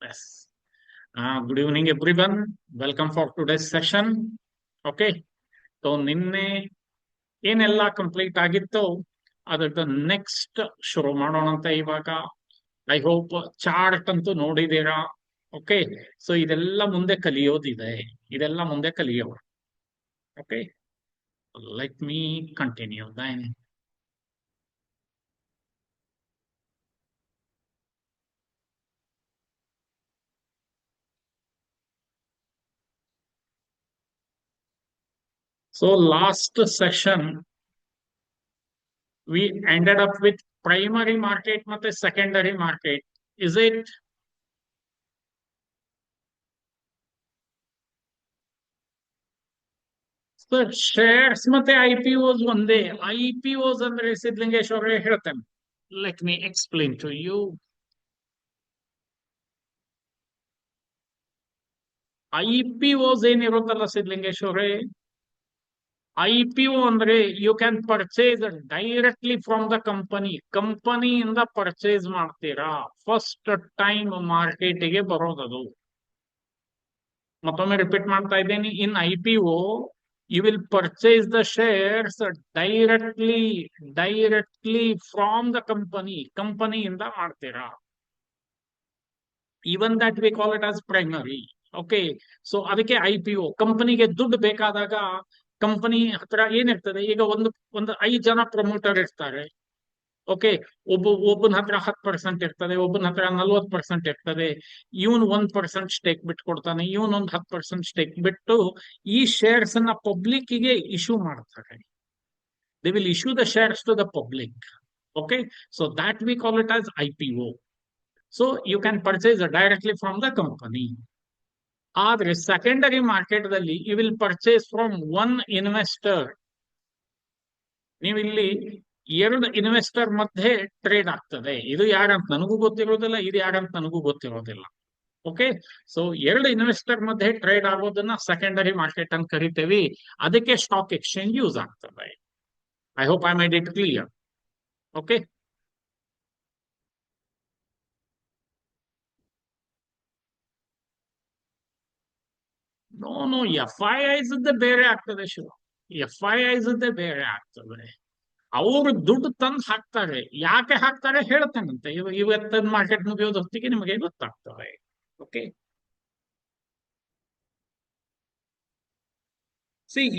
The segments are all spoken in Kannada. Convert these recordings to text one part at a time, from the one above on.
Yes. Good evening, everyone. Welcome for today's session. Okay. So ನಿನ್ನೆ ಏನೆಲ್ಲ ಕಂಪ್ಲೀಟ್ ಆಗಿತ್ತು ಅದ್ರದ್ದು ನೆಕ್ಸ್ಟ್ ಶುರು ಮಾಡೋಣ ಅಂತ ಇವಾಗ. ಐ ಹೋಪ್ ಚಾರ್ಟ್ ಅಂತೂ ನೋಡಿದೀರಾ. ಓಕೆ. ಸೊ ಇದೆಲ್ಲ ಮುಂದೆ ಕಲಿಯೋದು. Okay. Let me continue then. So last session we ended up with primary market ಮತ್ತೆ secondary market. Is it? Sir shares ಮತ್ತೆ IPOs ಒಂದೇ. IPOs ಅಂದ್ರೆ ಸಿದ್ಲಿಂಗೇಶ್ ಅವರೇ ಹೇಳ್ತೇನೆ. Let me explain to you. IPOs ಏನಿರುತ್ತಲ್ಲ ಸಿದ್ಲಿಂಗೇಶ್ ಅವರೇ, IPO ಅಂದ್ರೆ you can purchase directly from the ಕಂಪನಿಯಿಂದ ಪರ್ಚೇಸ್ ಮಾಡ್ತೀರಾ. ಫಸ್ಟ್ ಟೈಮ್ ಮಾರ್ಕೆಟಿಗೆ ಬರೋದದು. ಮತ್ತೊಮ್ಮೆ ರಿಪೀಟ್ ಮಾಡ್ತಾ ಇದ್ದೇನೆ. ಇನ್ IPO you will purchase the shares directly from the company ಇಂದ ಮಾಡ್ತೀರಾ. even that we call it as primary. Okay. So ಅದಕ್ಕೆ IPO. ಕಂಪನಿಗೆ ದುಡ್ಡು ಬೇಕಾದಾಗ ಕಂಪನಿ ಹತ್ರ ಏನಿರ್ತದೆ, ಈಗ ಒಂದು 5 ಜನ ಪ್ರಮೋಟರ್ ಇರ್ತಾರೆ. ಓಕೆ. ಒಬ್ಬನ ಹತ್ರ 10% ಇರ್ತದೆ, ಒಬ್ಬನ ಹತ್ರ 40% ಇರ್ತದೆ. ಇವನ್ 1% ಸ್ಟೇಕ್ ಬಿಟ್ಟು ಕೊಡ್ತಾನೆ, ಇವನ್ 10% ಸ್ಟೇಕ್ ಬಿಟ್ಟು ಈ ಶೇರ್ಸ್ ಅನ್ನ ಪಬ್ಲಿಕ್ ಗೆ ಇಶ್ಯೂ ಮಾಡ್ತಾರೆ. They will issue the shares to the public. Okay. So that we call it as IPO. So you can purchase directly from the company. ಆದ್ರೆ ಸೆಕೆಂಡರಿ ಮಾರ್ಕೆಟ್ ದಲ್ಲಿ you will purchase from one investor. ನೀವು ಇಲ್ಲಿ 2 ಇನ್ವೆಸ್ಟರ್ ಮಧ್ಯೆ ಟ್ರೇಡ್ ಆಗ್ತದೆ. ಇದು ಯಾರಂತ ನನಗೂ ಗೊತ್ತಿರೋದಿಲ್ಲ, ಇದು ಯಾರಂತ ನನಗೂ ಗೊತ್ತಿರೋದಿಲ್ಲ. ಓಕೆ. ಸೊ 2 ಇನ್ವೆಸ್ಟರ್ ಮಧ್ಯೆ ಟ್ರೇಡ್ ಆಗೋದನ್ನ ಸೆಕೆಂಡರಿ ಮಾರ್ಕೆಟ್ ಅಂತ ಕರಿತೇವೆ. ಅದಕ್ಕೆ ಸ್ಟಾಕ್ ಎಕ್ಸ್ಚೇಂಜ್ ಯೂಸ್ ಆಗ್ತದೆ. I hope I made it clear. Okay. No FIIs ಬೇರೆ ಆಗ್ತದೆ ಶಿವ. FIIs ಬೇರೆ ಆಗ್ತದೆ. ಅವರು ದುಡ್ಡು ತಂದು ಹಾಕ್ತಾರೆ. ಯಾಕೆ ಹಾಕ್ತಾರೆ ಹೇಳ್ತೇನಂತೆ. ಇವತ್ತಿನ ಮಾರ್ಕೆಟ್ ಮುಗಿಯೋದು ಹೊತ್ತಿಗೆ ನಿಮಗೆ ಗೊತ್ತಾಗ್ತವೆ. ಓಕೆ.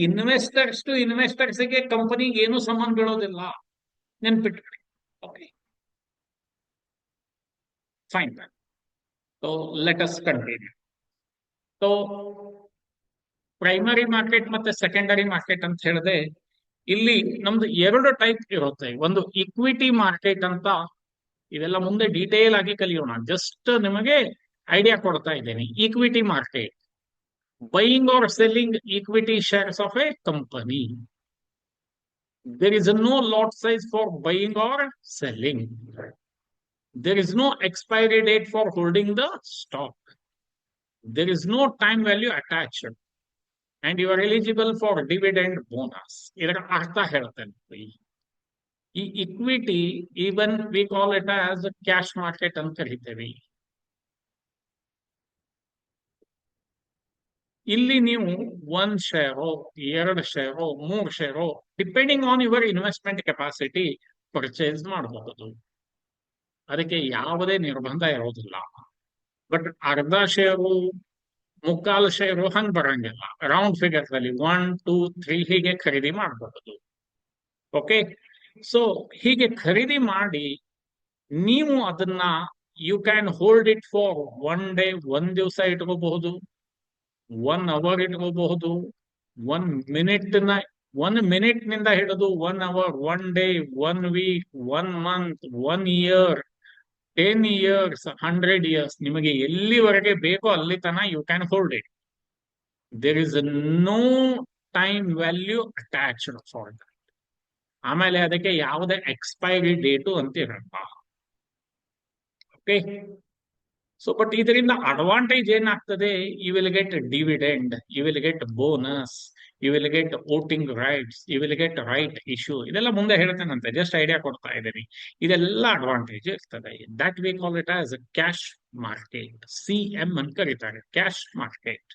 ಇನ್ವೆಸ್ಟರ್ಸ್ ಟು ಇನ್ವೆಸ್ಟರ್ಸ್ಗೆ ಕಂಪನಿಗೆ ಏನು ಸಂಬಂಧ ಬೀಳೋದಿಲ್ಲ, ನೆನ್ಪಿಟ್ಬಿಡಿ. Okay, fine. So let us continue. So primary market ಮತ್ತೆ ಸೆಕೆಂಡರಿ ಮಾರ್ಕೆಟ್ ಅಂತ ಹೇಳಿದೆ. ಇಲ್ಲಿ ನಮ್ದು 2 ಟೈಪ್ ಇರುತ್ತೆ. ಒಂದು ಇಕ್ವಿಟಿ ಮಾರ್ಕೆಟ್ ಅಂತ. ಇದೆಲ್ಲ ಮುಂದೆ ಡೀಟೇಲ್ ಆಗಿ ಕಲಿಯೋಣ. ಜಸ್ಟ್ ನಿಮಗೆ ಐಡಿಯಾ ಕೊಡ್ತಾ ಇದ್ದೇನೆ. Equity market, buying or selling equity shares of a company. There is no lot size for buying or selling. There is no expiry date for holding the stock. There is no time value attached. And you are eligible for dividend bonus. ಇದರ ಅರ್ಥ ಹೇಳ್ತೇನೆ. ಈ equity even we call it as cash market ಅಂತ ಕರಿತೇವೆ. ಇಲ್ಲಿ ನೀವು 1 share, 2 share, 3 share depending on your investment capacity purchase ಮಾಡಬಹುದು. ಅದಕ್ಕೆ ಯಾವುದೇ ನಿರ್ಬಂಧ ಇರೋದಿಲ್ಲ. ಬಟ್ ಅರ್ಧ ಶೇರು, 3/4 ಶೇರು ಹಂಗ್ ಬರಂಗಿಲ್ಲ. ರೌಂಡ್ ಫಿಗರ್ಸ್ ಅಲ್ಲಿ 1, 2, 3 ಹೀಗೆ ಖರೀದಿ ಮಾಡಬಹುದು. ಓಕೆ. ಸೊ ಹೀಗೆ ಖರೀದಿ ಮಾಡಿ ನೀವು ಅದನ್ನ you can hold it for 1 day. 1 ದಿವಸ ಇಟ್ಕೋಬಹುದು, 1 ಅವರ್ ಇಟ್ಕೋಬಹುದು, 1 ಮಿನಿಟ್ ನಿಂದ ಹಿಡಿದು 1 hour, 1 day, 1 week, 1 month, 1 year, 10 years, 100 years, ನಿಮಗೆ ಎಲ್ಲಿವರೆಗೆ ಬೇಕೋ ಅಲ್ಲಿ ತನ you can hold it. There is no time value attached for that. ಆಮೇಲೆ ಅದಕ್ಕೆ ಯಾವುದೇ ಎಕ್ಸ್ಪೈರಿ ಡೇಟು ಅಂತ ಇರಲ್ಲ. ಓಕೆ. ಸೊ ಬಟ್ ಇದರಿಂದ ಅಡ್ವಾಂಟೇಜ್ ಏನಾಗ್ತದೆ, you will get dividend, you will get bonus, you will get voting rights, you will get right issue, ಇದೆಲ್ಲ ಮುಂದೆ ಹೇಳ್ತೇನಂತೆ, ಜಸ್ಟ್ ಐಡಿಯಾ ಕೊಡ್ತಾ ಇದ್ದೀನಿ. ಇದೆಲ್ಲ ಅಡ್ವಾಂಟೇಜ್ ಇರ್ತದೆ. That we call it as cash market, CM ಅಂತ ಕರೀತಾರೆ, ಕ್ಯಾಶ್ ಮಾರ್ಕೆಟ್.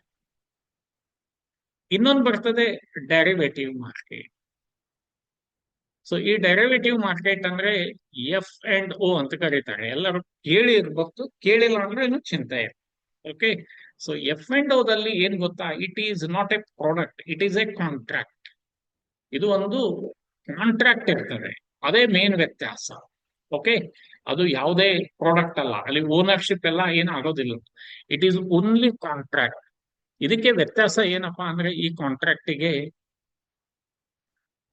ಇನ್ನೊಂದು ಬರ್ತದೆ ಡೆರಿವೇಟಿವ್ ಮಾರ್ಕೆಟ್. ಸೊ ಈ ಡೆರಿವೇಟಿವ್ ಮಾರ್ಕೆಟ್ ಅಂದ್ರೆ F&O ಅಂತ ಕರೀತಾರೆ. ಎಲ್ಲರೂ ಕೇಳಿ ಇರ್ಬೇಕು, ಕೇಳಿಲ್ಲ ಅಂದ್ರೆ ಏನು ಚಿಂತೆ ಇಲ್ಲ. ಓಕೆ, ಸೊ F&Oದಲ್ಲಿ ಏನ್ ಗೊತ್ತಾ, it is not A product, it is A contract. ಇದು ಒಂದು ಕಾಂಟ್ರಾಕ್ಟ್ ಇರ್ತದೆ, ಅದೇ ಮೇನ್ ವ್ಯತ್ಯಾಸ. ಓಕೆ, ಅದು ಯಾವುದೇ ಪ್ರಾಡಕ್ಟ್ ಅಲ್ಲ, ಅಲ್ಲಿ ಓನರ್ಶಿಪ್ ಎಲ್ಲ ಏನು ಆಗೋದಿಲ್ಲ, ಇಟ್ ಈಸ್ ಓನ್ಲಿ ಕಾಂಟ್ರಾಕ್ಟ್. ಇದಕ್ಕೆ ವ್ಯತ್ಯಾಸ ಏನಪ್ಪಾ ಅಂದ್ರೆ, ಈ ಕಾಂಟ್ರಾಕ್ಟಿಗೆ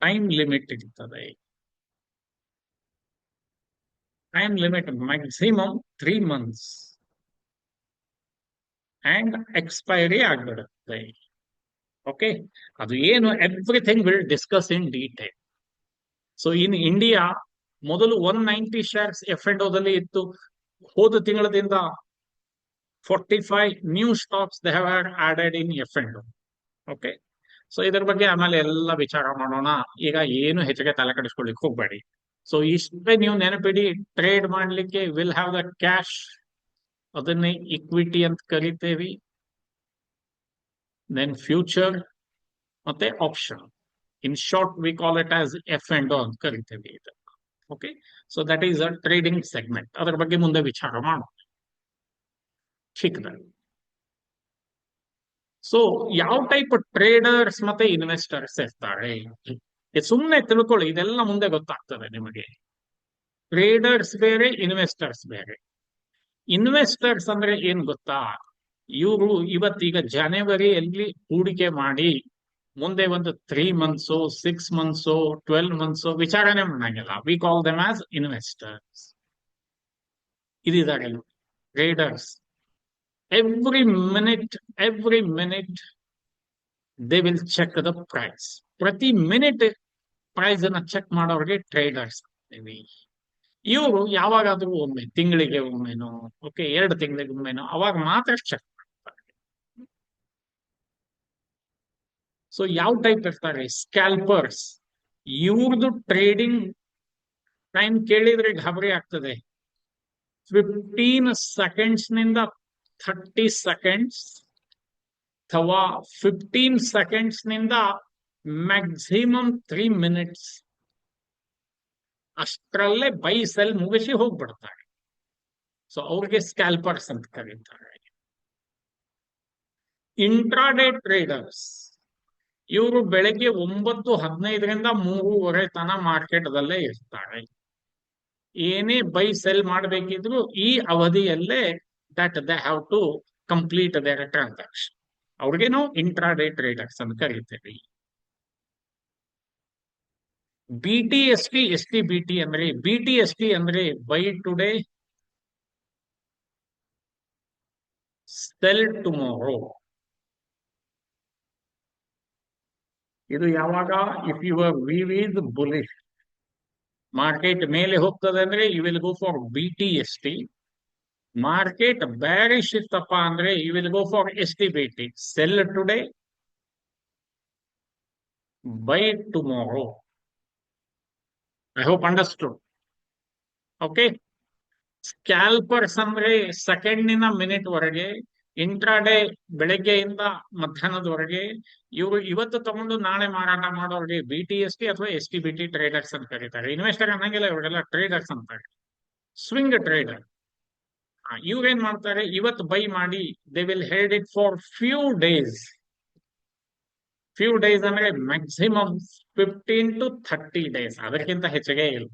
ಟೈಮ್ ಲಿಮಿಟ್ ಇರ್ತದೆ. Time limit maximum 3 months and expiry ಆಗ್ಬಿಡುತ್ತೆ. ಓಕೆ, ಅದು ಏನು, everything will discuss in detail. So in India ಮೊದಲು 190 shares F&Oದಲ್ಲಿ ಇತ್ತು. ಹೋದ ತಿಂಗಳದಿಂದ 45 new stocks they have added in F&O. Okay, so ಇದ್ರ ಬಗ್ಗೆ ಆಮೇಲೆ ಎಲ್ಲ ವಿಚಾರ ಮಾಡೋಣ. ಈಗ ಏನು ಹೆಚ್ಚಿಗೆ ತಲೆ ಕೆಡಿಸ್ಕೊಳ್ಳಿಕ್ ಹೋಗ್ಬೇಡಿ. ಸೊ ಇಷ್ಟೇ ನೀವು ನೆನಪಿಡಿ, ಟ್ರೇಡ್ ಮಾಡ್ಲಿಕ್ಕೆ ವಿಲ್ ಹ್ಯಾವ್ ದ ಕ್ಯಾಶ್, ಅದನ್ನೇ ಇಕ್ವಿಟಿ ಅಂತ ಕರಿತೇವಿ. ದೆನ್ ಫ್ಯೂಚರ್ ಮತ್ತೆ option. In short V call it as F&O ಅಂತ ಕರಿತೇವೆ ಇದು. Okay, so that is a trading segment. ಅದರ ಬಗ್ಗೆ ಮುಂದೆ ವಿಚಾರ ಮಾಡೋಣ. ಚಿಕ್ಕದಾಗಿ, ಸೊ ಯಾವ ಟೈಪ್ ಟ್ರೇಡರ್ಸ್ ಮತ್ತೆ ಇನ್ವೆಸ್ಟರ್ಸ್ ಇರ್ತಾರೆ ಸುಮ್ಮನೆ ತಿಳ್ಕೊಳ್ಳಿ, ಇದೆಲ್ಲ ಮುಂದೆ ಗೊತ್ತಾಗ್ತದೆ ನಿಮಗೆ. ಟ್ರೇಡರ್ಸ್ ಬೇರೆ, ಇನ್ವೆಸ್ಟರ್ಸ್ ಬೇರೆ. ಇನ್ವೆಸ್ಟರ್ಸ್ ಅಂದ್ರೆ ಏನ್ ಗೊತ್ತಾ, ಇವರು ಇವತ್ತೀಗ ಜನವರಿಯಲ್ಲಿ ಹೂಡಿಕೆ ಮಾಡಿ ಮುಂದೆ ಒಂದು 3 months 6 months 12 months ವಿಚಾರಣೆ ಮಾಡಂಗಿಲ್ಲ. We call them as investors. ಇದಿದ್ದಾರೆ traders. every minute they will check the price. ಪ್ರತಿ ಮಿನಿಟ್ ಪ್ರೈಸ್ ಅನ್ನ ಚೆಕ್ ಮಾಡೋರಿಗೆ ಟ್ರೇಡರ್ಸ್ ಅಂತೀವಿ. ಇವರು ಯಾವಾಗಾದ್ರೂ ಒಮ್ಮೆ, ತಿಂಗಳಿಗೆ ಒಮ್ಮೆನೋ, ಓಕೆ 2 ತಿಂಗಳಿಗೆ ಒಮ್ಮೆನೋ, ಅವಾಗ ಮಾತ್ರ ಚೆಕ್ ಮಾಡ್ತಾರೆ. ಸೊ ಯಾವ ಟೈಪ್ ಇರ್ತಾರೆ, ಸ್ಕ್ಯಾಲ್ಪರ್ಸ್. ಇವ್ರದ್ದು ಟ್ರೇಡಿಂಗ್ ಟೈಮ್ ಕೇಳಿದ್ರೆ ಗಾಬರಿ ಆಗ್ತದೆ. 15 seconds ನಿಂದ 30 seconds ಅಥವಾ 15 seconds ನಿಂದ ಮ್ಯಾಕ್ಸಿಮಮ್ 3 minutes ಅಷ್ಟರಲ್ಲೇ ಬೈ ಸೆಲ್ ಮುಗಿಸಿ ಹೋಗ್ಬಿಡ್ತಾರೆ. ಸೊ ಅವ್ರಿಗೆ ಸ್ಕ್ಯಾಲ್ಪರ್ಸ್ ಅಂತ ಕರೀತಾರೆ. ಇಂಟ್ರಾಡೇ ಟ್ರೇಡರ್ಸ್, ಇವರು ಬೆಳಗ್ಗೆ 9:15 3:30 ತನ ಮಾರ್ಕೆಟ್ ದಲ್ಲೇ ಇರ್ತಾರೆ. ಏನೇ ಬೈ ಸೆಲ್ ಮಾಡಬೇಕಿದ್ರು ಈ ಅವಧಿಯಲ್ಲೇ that they have to complete their transaction. ಅವ್ರಿಗೆ ನಾವು ಇಂಟ್ರಾಡೇ ಟ್ರೇಡರ್ಸ್ ಅಂತ ಕರೀತೇವೆ. BTST STBT ಅಂದ್ರೆ, BTST ಅಂದ್ರೆ ಬೈ ಟುಡೇ ಸೆಲ್ ಟುಮಾರೋ. ಇದು ಯಾವಾಗ, if your view is bullish, market ಮೇಲೆ ಹೋಗ್ತದೆ ಅಂದ್ರೆ you will go for BTST. Market bearish ಇತ್ತಪ್ಪ ಅಂದ್ರೆ you will go for STBT, sell today buy tomorrow. I hope understood. Okay, scalpers ಅಂದ್ರೆ ಸೆಕೆಂಡಿನ ಮಿನಿಟ್ ವರೆಗೆ, ಇಂಟ್ರಾಡೇ ಬೆಳಗ್ಗೆಯಿಂದ ಮಧ್ಯಾಹ್ನದವರೆಗೆ. ಇವರು ಇವತ್ತು ತಗೊಂಡು ನಾಳೆ ಮಾರಾಟ ಮಾಡೋರಿಗೆ BTST ಅಥವಾ STBT ಟ್ರೇಡರ್ಸ್ ಅಂತ ಕರೀತಾರೆ. ಇನ್ವೆಸ್ಟರ್ ಅನ್ನಂಗಿಲ್ಲ, ಇವರೆಲ್ಲ ಟ್ರೇಡರ್ಸ್ ಅಂತಾರೆ. ಸ್ವಿಂಗ್ ಟ್ರೇಡರ್, ಇವ್ರೇನ್ ಮಾಡ್ತಾರೆ, ಇವತ್ತು ಬೈ ಮಾಡಿ they will held it for few days. Few days ಅಂದ್ರೆ ಮ್ಯಾಕ್ಸಿಮಮ್ 15 to 30 days, ಅದಕ್ಕಿಂತ ಹೆಚ್ಚಿಗೆ ಇಲ್ಲ.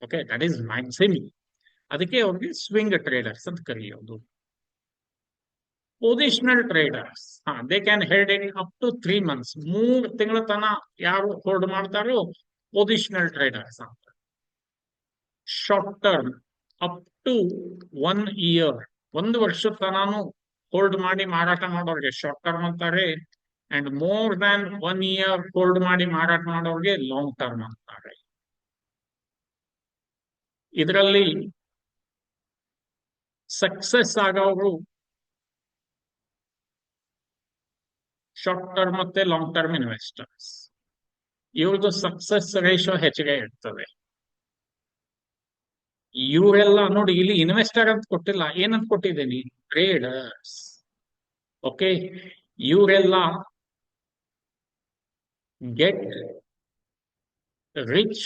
Okay, that is maximum. ಅದಕ್ಕೆ ಅವ್ರಿಗೆ ಸ್ವಿಂಗ್ ಟ್ರೇಡರ್ಸ್ ಅಂತ ಕರೆಯೋದು. Positional traders, they can held it up to 3 months, 3 ತಿಂಗಳ ತನ ಯಾರು ಹೋಲ್ಡ್ ಮಾಡ್ತಾರೋ ಪೊಸಿಷನಲ್ ಟ್ರೇಡರ್ಸ್ ಅಂತ. Short term up to 1 year, 1 ವರ್ಷದ ತನಾನು ಹೋಲ್ಡ್ ಮಾಡಿ ಮಾರಾಟ ಮಾಡೋರಿಗೆ ಶಾರ್ಟ್ ಟರ್ಮ್ ಅಂತಾರೆ. And more than 1 year hold ಮಾಡಿ ಮಾರಾಟ ಮಾಡೋರಿಗೆ ಲಾಂಗ್ ಟರ್ಮ್ ಅಂತಾರೆ. ಇದರಲ್ಲಿ ಸಕ್ಸಸ್ ಆಗೋರು ಶಾರ್ಟ್ ಟರ್ಮ್ ಮತ್ತೆ ಲಾಂಗ್ ಟರ್ಮ್ ಇನ್ವೆಸ್ಟರ್ಸ್. ಇವ್ರದ್ದು ಸಕ್ಸಸ್ ರೇಷಿಯೋ ಹೆಚ್ಚಿಗೆ ಇರ್ತದೆ. ಇವರೆಲ್ಲ ನೋಡಿ, ಇಲ್ಲಿ ಇನ್ವೆಸ್ಟರ್ ಅಂತ ಕೊಟ್ಟಿಲ್ಲ, ಏನಂತ ಕೊಟ್ಟಿದ್ದೀನಿ, ಟ್ರೇಡರ್ಸ್. ಓಕೆ, ಇವರೆಲ್ಲ ಗೆಟ್ ರಿಚ್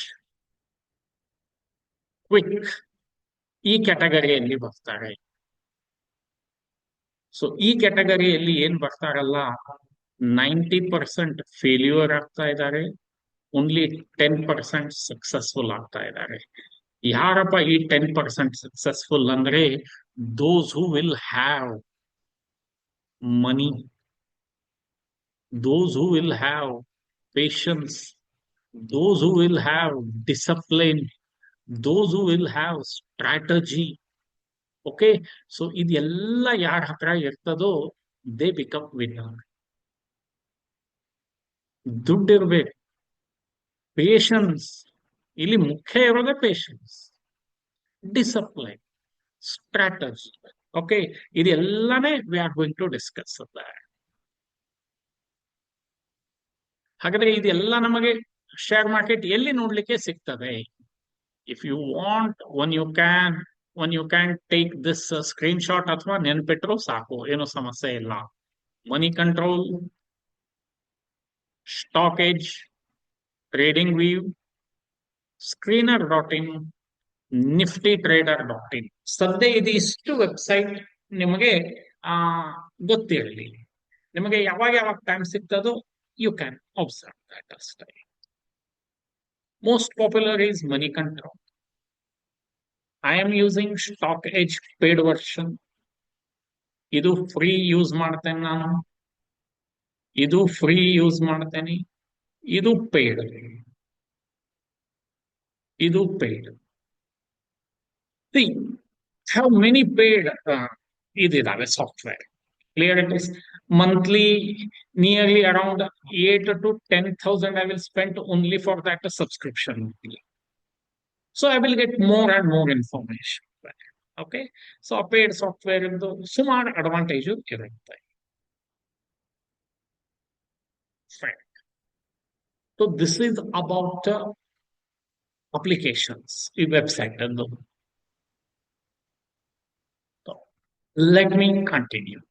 ಕ್ವಿಕ್ ಈ ಕ್ಯಾಟಗರಿಯಲ್ಲಿ ಬರ್ತಾರೆ. ಸೊ ಈ ಕ್ಯಾಟಗರಿಯಲ್ಲಿ ಏನ್ ಬರ್ತಾರಲ್ಲ, 90% ಫೇಲ್ಯೂರ್ ಆಗ್ತಾ ಇದ್ದಾರೆ, ಓನ್ಲಿ 10% ಸಕ್ಸಸ್ಫುಲ್ ಆಗ್ತಾ ಇದ್ದಾರೆ. ಯಾರಪ್ಪ ಈ 10% ಸಕ್ಸಸ್ಫುಲ್ ಅಂದ್ರೆ, those who will have money, those who will have patience, those who will have discipline, those who will have strategy. Okay, so ಇದೆಲ್ಲ ಯಾರ ಹತ್ರ ಇರ್ತದೋ ದೇ ಬಿಕಮ್ ವಿನ್ನರ್. ದುಡ್ಡು ಇರ್ಬೇಕು, ಪೇಷನ್ಸ್, ಇಲ್ಲಿ ಮುಖ್ಯ ಇರೋದೇ ಪೇಷನ್ಸ್, ಡಿಸಪ್ಲೈನ್, ಸ್ಟ್ರಾಟಜಿ. ಓಕೆ, ಇದೆಲ್ಲಾನೇ we are going to discuss. ಹಾಗಾದ್ರೆ ಇದೆಲ್ಲ ನಮಗೆ ಶೇರ್ ಮಾರ್ಕೆಟ್ ಎಲ್ಲಿ ನೋಡ್ಲಿಕ್ಕೆ ಸಿಗ್ತದೆ? If you want, one you can take this screen shot ಅಥವಾ ನೆನ್ಪಿಟ್ರು ಸಾಕು, ಏನು ಸಮಸ್ಯೆ ಇಲ್ಲ. Money Control, Stock Edge, Trading View, Screener, Nifty Trader. ಸದ್ಯ ಇದು ಇಷ್ಟು ವೆಬ್ಸೈಟ್ ನಿಮಗೆ ಗೊತ್ತಿರಲಿ. ನಿಮಗೆ ಯಾವಾಗ ಯಾವಾಗ ಟೈಮ್ ಸಿಗ್ತದೋ you can observe that ಅಷ್ಟೇ. Most popular is money control. I am using stock edge paid version. ಇದು ಫ್ರೀ ಯೂಸ್ ಮಾಡ್ತೇನೆ ನಾನು, ಇದು ಫ್ರೀ ಯೂಸ್ ಮಾಡ್ತೇನೆ, ಇದು ಪೇಡ್, ಇದು paid. See, how many paid ಇದಿದಾವೆ software. Clear it is. Monthly, nearly around 8 to 10,000 I will spend only for that subscription. So I will get more and more information. Okay, so paid software in the sumar advantage irutte. Fine. So this is about applications, the website. So let me continue.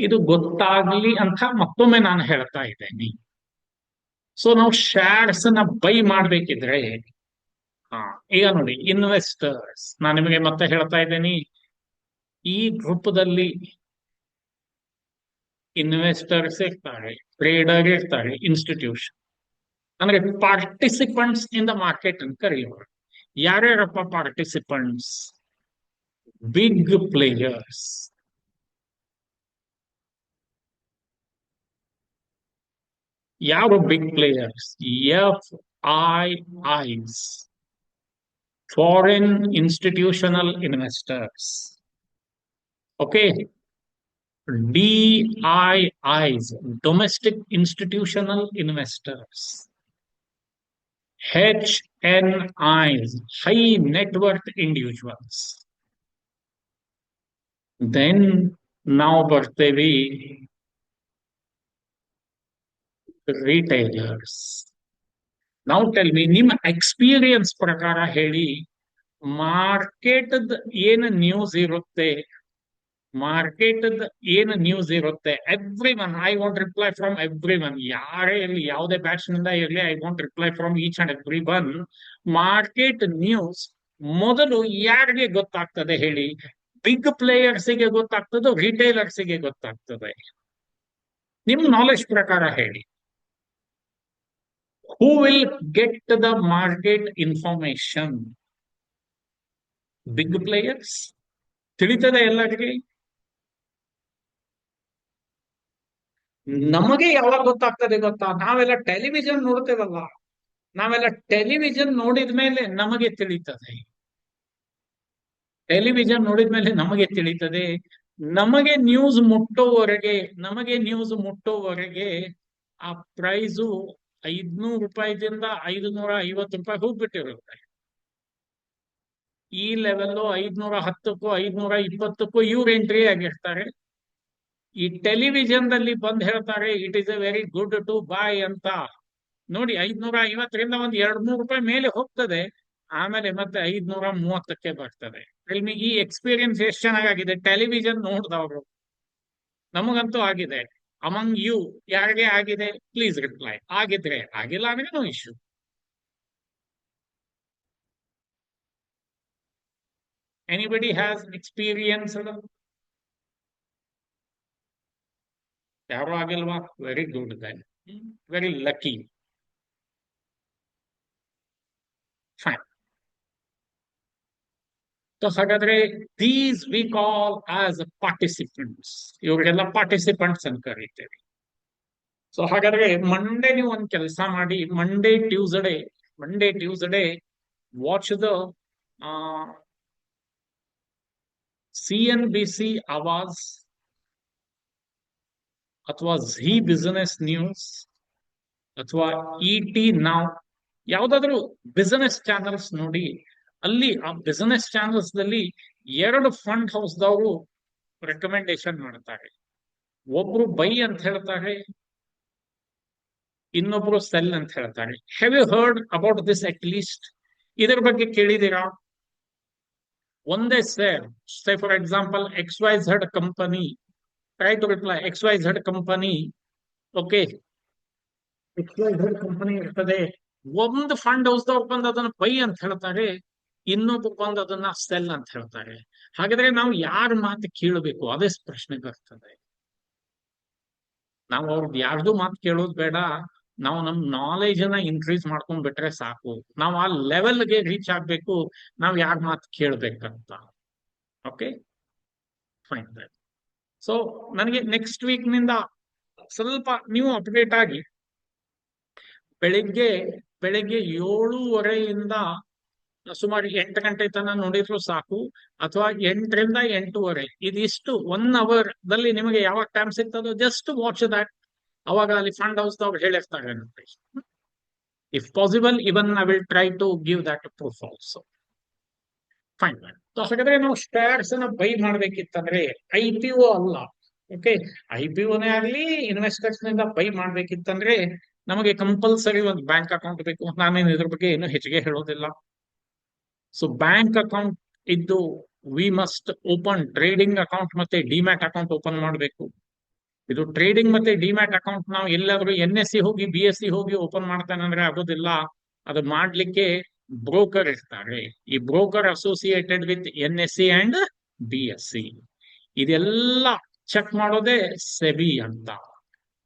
ಇದು ಗೊತ್ತಾಗ್ಲಿ ಅಂತ ಮತ್ತೊಮ್ಮೆ ನಾನು ಹೇಳ್ತಾ ಇದ್ದೇನೆ. ಸೊ ನಾವು ಶೇರ್ಸ್ ನ ಬೈ ಮಾಡ್ಬೇಕಿದ್ರೆ, ಈಗ ನೋಡಿ, ಇನ್ವೆಸ್ಟರ್ಸ್, ನಾನು ನಿಮಗೆ ಮತ್ತೆ ಹೇಳ್ತಾ ಇದ್ದೇನೆ, ಈ ಗ್ರೂಪದಲ್ಲಿ ಇನ್ವೆಸ್ಟರ್ಸ್ ಇರ್ತಾರೆ, ಟ್ರೇಡರ್ ಇರ್ತಾರೆ, ಇನ್ಸ್ಟಿಟ್ಯೂಷನ್, ಅಂದ್ರೆ ಪಾರ್ಟಿಸಿಪೆಂಟ್ಸ್ ಇನ್ ದ ಮಾರ್ಕೆಟ್ ಅಂತ ಕರೆಯುವರು. ಯಾರ್ಯಾರಪ್ಪ ಪಾರ್ಟಿಸಿಪೆಂಟ್ಸ್? Big players. ಯಾರು big players? FIIs, foreign institutional investors. Okay, DIIs, domestic institutional investors. HNIs, high net worth individuals. Then ನಾವು ಬರ್ತೇವೆ ರಿಟೈಲರ್ಸ್. ನಾವು ಟೆಲ್ ಮಿ, ನಿಮ್ಮ ಎಕ್ಸ್ಪೀರಿಯನ್ಸ್ ಪ್ರಕಾರ ಹೇಳಿ, ಮಾರ್ಕೆಟ್ ಏನು ನ್ಯೂಸ್ ಇರುತ್ತೆ, every one, I want reply from every one. ಯಾರೇ ಇರಲಿ, ಯಾವುದೇ ಬ್ಯಾಚ್ ನಿಂದ ಇರಲಿ, I want reply from each and every one. Market news ಮೊದಲು ಯಾರಿಗೆ ಗೊತ್ತಾಗ್ತದೆ ಹೇಳಿ? ಬಿಗ್ ಪ್ಲೇಯರ್ಸಿಗೆ ಗೊತ್ತಾಗ್ತದೆ, ರಿಟೈಲರ್ಸಿಗೆ ಗೊತ್ತಾಗ್ತದೆ? ನಿಮ್ ನಾಲೆಜ್ ಪ್ರಕಾರ ಹೇಳಿ, who will get the market information? Big players? ತಿಳಿತದೆ ಎಲ್ಲರಿಗೆ? ನಮಗೆ ಯಾವಾಗ ಗೊತ್ತಾಗ್ತದೆ ಗೊತ್ತಾ? ನಾವೆಲ್ಲ ಟೆಲಿವಿಷನ್ ನೋಡ್ತೇವಲ್ಲ, ನಾವೆಲ್ಲ ಟೆಲಿವಿಷನ್ ನೋಡಿದ್ಮೇಲೆ ನಮಗೆ ತಿಳಿತದೆ. ಟೆಲಿವಿಷನ್ ನೋಡಿದ್ಮೇಲೆ ನಮಗೆ ತಿಳಿತದೆ. ನಮಗೆ ನ್ಯೂಸ್ ಮುಟ್ಟೋವರೆಗೆ ಆ ಪ್ರೈಸು 500 ರೂಪಾಯಿದಿಂದ 550 ರೂಪಾಯಿ ಹೋಗ್ಬಿಟ್ಟಿರುತ್ತೆ. ಈ ಲೆವೆಲ್ 510ಕ್ಕೂ 520ಕ್ಕೂ ಇವ್ರು ಎಂಟ್ರಿ ಆಗಿರ್ತಾರೆ. ಈ ಟೆಲಿವಿಷನ್ ದಲ್ಲಿ ಬಂದ್ ಹೇಳ್ತಾರೆ it is a very good to buy ಅಂತ. ನೋಡಿ, 550ರಿಂದ ಒಂದ್ 200 ರೂಪಾಯಿ ಮೇಲೆ ಹೋಗ್ತದೆ, ಆಮೇಲೆ ಮತ್ತೆ 530ಕ್ಕೆ ಬರ್ತದೆ. ಈ ಎಕ್ಸ್ಪೀರಿಯನ್ಸ್ ಎಷ್ಟು ಚೆನ್ನಾಗಿದೆ ಟೆಲಿವಿಷನ್ ನೋಡಿದವರು. ನಮಗಂತೂ ಆಗಿದೆ. ಅಮಂಗ್ ಯು ಯಾರಿಗೆ ಆಗಿದೆ ಪ್ಲೀಸ್ ರಿಪ್ಲೈ. ಆಗಿದ್ರೆ, ಆಗಿಲ್ಲ ಅಂದ್ರೆ no issue. Anybody has experience? ಯಾರು ಆಗಿಲ್ವಾ? Very good then, very lucky. Fine. So ಹಾಗಾದ್ರೆ these we call as participants. ಇವರಿಗೆಲ್ಲ ಪಾರ್ಟಿಸಿಪೆಂಟ್ಸ್ ಅಂತ ಕರೀತೇವೆ. ಸೊ ಹಾಗಾದ್ರೆ ಮಂಡೇ ನೀವು ಒಂದು ಕೆಲಸ ಮಾಡಿ, Monday Tuesday watch the CNBC Awaaz ಅಥವಾ ಝೀ ಬಿಸಿನೆಸ್ ನ್ಯೂಸ್ ಅಥವಾ ET ನಾವ್, ಯಾವ್ದಾದ್ರು ಬಿಸಿನೆಸ್ ಚಾನಲ್ಸ್ ನೋಡಿ. ಅಲ್ಲಿ ಆ ಬಿಸಿನೆಸ್ ಚಾನಲ್ಸ್ ದಲ್ಲಿ 2 ಫಂಡ್ ಹೌಸ್ದವರು ರೆಕಮೆಂಡೇಶನ್ ಮಾಡ್ತಾರೆ. ಒಬ್ರು ಬೈ ಅಂತ ಹೇಳ್ತಾರೆ, ಇನ್ನೊಬ್ರು ಸೆಲ್ ಅಂತ ಹೇಳ್ತಾರೆ. Have you heard about this at least? ಇದರ ಬಗ್ಗೆ ಕೇಳಿದೀರಾ? ಒಂದೇ share, say for example XYZ company, try to reply. XYZ company, okay, XYZ company ಇರ್ತದೆ. ಒಂದು ಫಂಡ್ ಹೌಸ್ದವ್ರು ಬಂದು ಅದನ್ನ ಬೈ ಅಂತ ಹೇಳ್ತಾರೆ, ಇನ್ನೊಬ್ಬ ಬಂದು ಅದನ್ನ ಸೆಲ್ ಅಂತ ಹೇಳ್ತಾರೆ. ಹಾಗಾದ್ರೆ ನಾವು ಯಾರ ಮಾತು ಕೇಳಬೇಕು? ಅದೇ ಪ್ರಶ್ನೆ ಬರ್ತದೆ. ನಾವು ಅವ್ರದ್ದು ಯಾರ್ದು ಮಾತು ಕೇಳೋದು ಬೇಡ. ನಾವು ನಮ್ ನಾಲೆಜ್ ಅನ್ನ ಇನ್ಕ್ರೀಸ್ ಮಾಡ್ಕೊಂಡ್ ಬಿಟ್ರೆ ಸಾಕು. ನಾವು ಆ ಲೆವೆಲ್ಗೆ ರೀಚ್ ಆಗ್ಬೇಕು. ನಾವು ಯಾರ ಮಾತು ಕೇಳ್ಬೇಕಂತ. Okay, fine. ಸೊ ನನಗೆ ನೆಕ್ಸ್ಟ್ ವೀಕ್ ನಿಂದ ಸ್ವಲ್ಪ ನೀವು ಅಪ್ಡೇಟ್ ಆಗಿ, ಬೆಳಿಗ್ಗೆ ಬೆಳಿಗ್ಗೆ 7:30ಯಿಂದ ಸುಮಾರು 8 ಗಂಟೆ ತನಕ ನೋಡಿದ್ರು ಸಾಕು, ಅಥವಾ 8ರಿಂದ 8:30, ಇದಿಷ್ಟು 1 ಅವರ್ ದಲ್ಲಿ ನಿಮಗೆ ಯಾವಾಗ ಟೈಮ್ ಸಿಗ್ತದೋ ಜಸ್ಟ್ ವಾಚ್ ದಟ್. ಅವಾಗ ಅಲ್ಲಿ ಫಂಡ್ ಹೌಸ್ ಅವ್ರು ಹೇಳಿರ್ತಾರೆ. If possible even I will try to give that proof also. Fine. So ಹಾಗಾದ್ರೆ ನಾವು ಸ್ಟಾಕ್ಸ್ ಅನ್ನ ಬೈ ಮಾಡ್ಬೇಕಿತ್ತಂದ್ರೆ IPO ಅಲ್ಲ. ಓಕೆ, IPOನೇ ಆಗ್ಲಿ ಇನ್ವೆಸ್ಟರ್ಸ್ ನಿಂದ ಬೈ ಮಾಡ್ಬೇಕಿತ್ತಂದ್ರೆ ನಮಗೆ ಕಂಪಲ್ಸರಿ ಒಂದು ಬ್ಯಾಂಕ್ ಅಕೌಂಟ್ ಬೇಕು. ನಾನೇನು ಇದ್ರ ಬಗ್ಗೆ ಏನು ಹೆಚ್ಚಿಗೆ ಹೇಳೋದಿಲ್ಲ. ಸೊ ಬ್ಯಾಂಕ್ ಅಕೌಂಟ್ ಇದ್ದು we must open trading account ಮತ್ತೆ ಡಿಮ್ಯಾಟ್ ಅಕೌಂಟ್ ಓಪನ್ ಮಾಡಬೇಕು. ಇದು ಟ್ರೇಡಿಂಗ್ ಮತ್ತೆ ಡಿಮ್ಯಾಟ್ ಅಕೌಂಟ್ ನಾವು ಎಲ್ಲಾದ್ರೂ NSE ಹೋಗಿ BSE ಹೋಗಿ ಓಪನ್ ಮಾಡ್ತಾನೆ ಅಂದ್ರೆ ಆಗೋದಿಲ್ಲ. ಅದು ಮಾಡ್ಲಿಕ್ಕೆ ಬ್ರೋಕರ್ ಇರ್ತಾರೆ. ಈ broker associated with NSE and BSE. ಇದೆಲ್ಲ ಚೆಕ್ ಮಾಡೋದೇ ಸೆಬಿ ಅಂತ,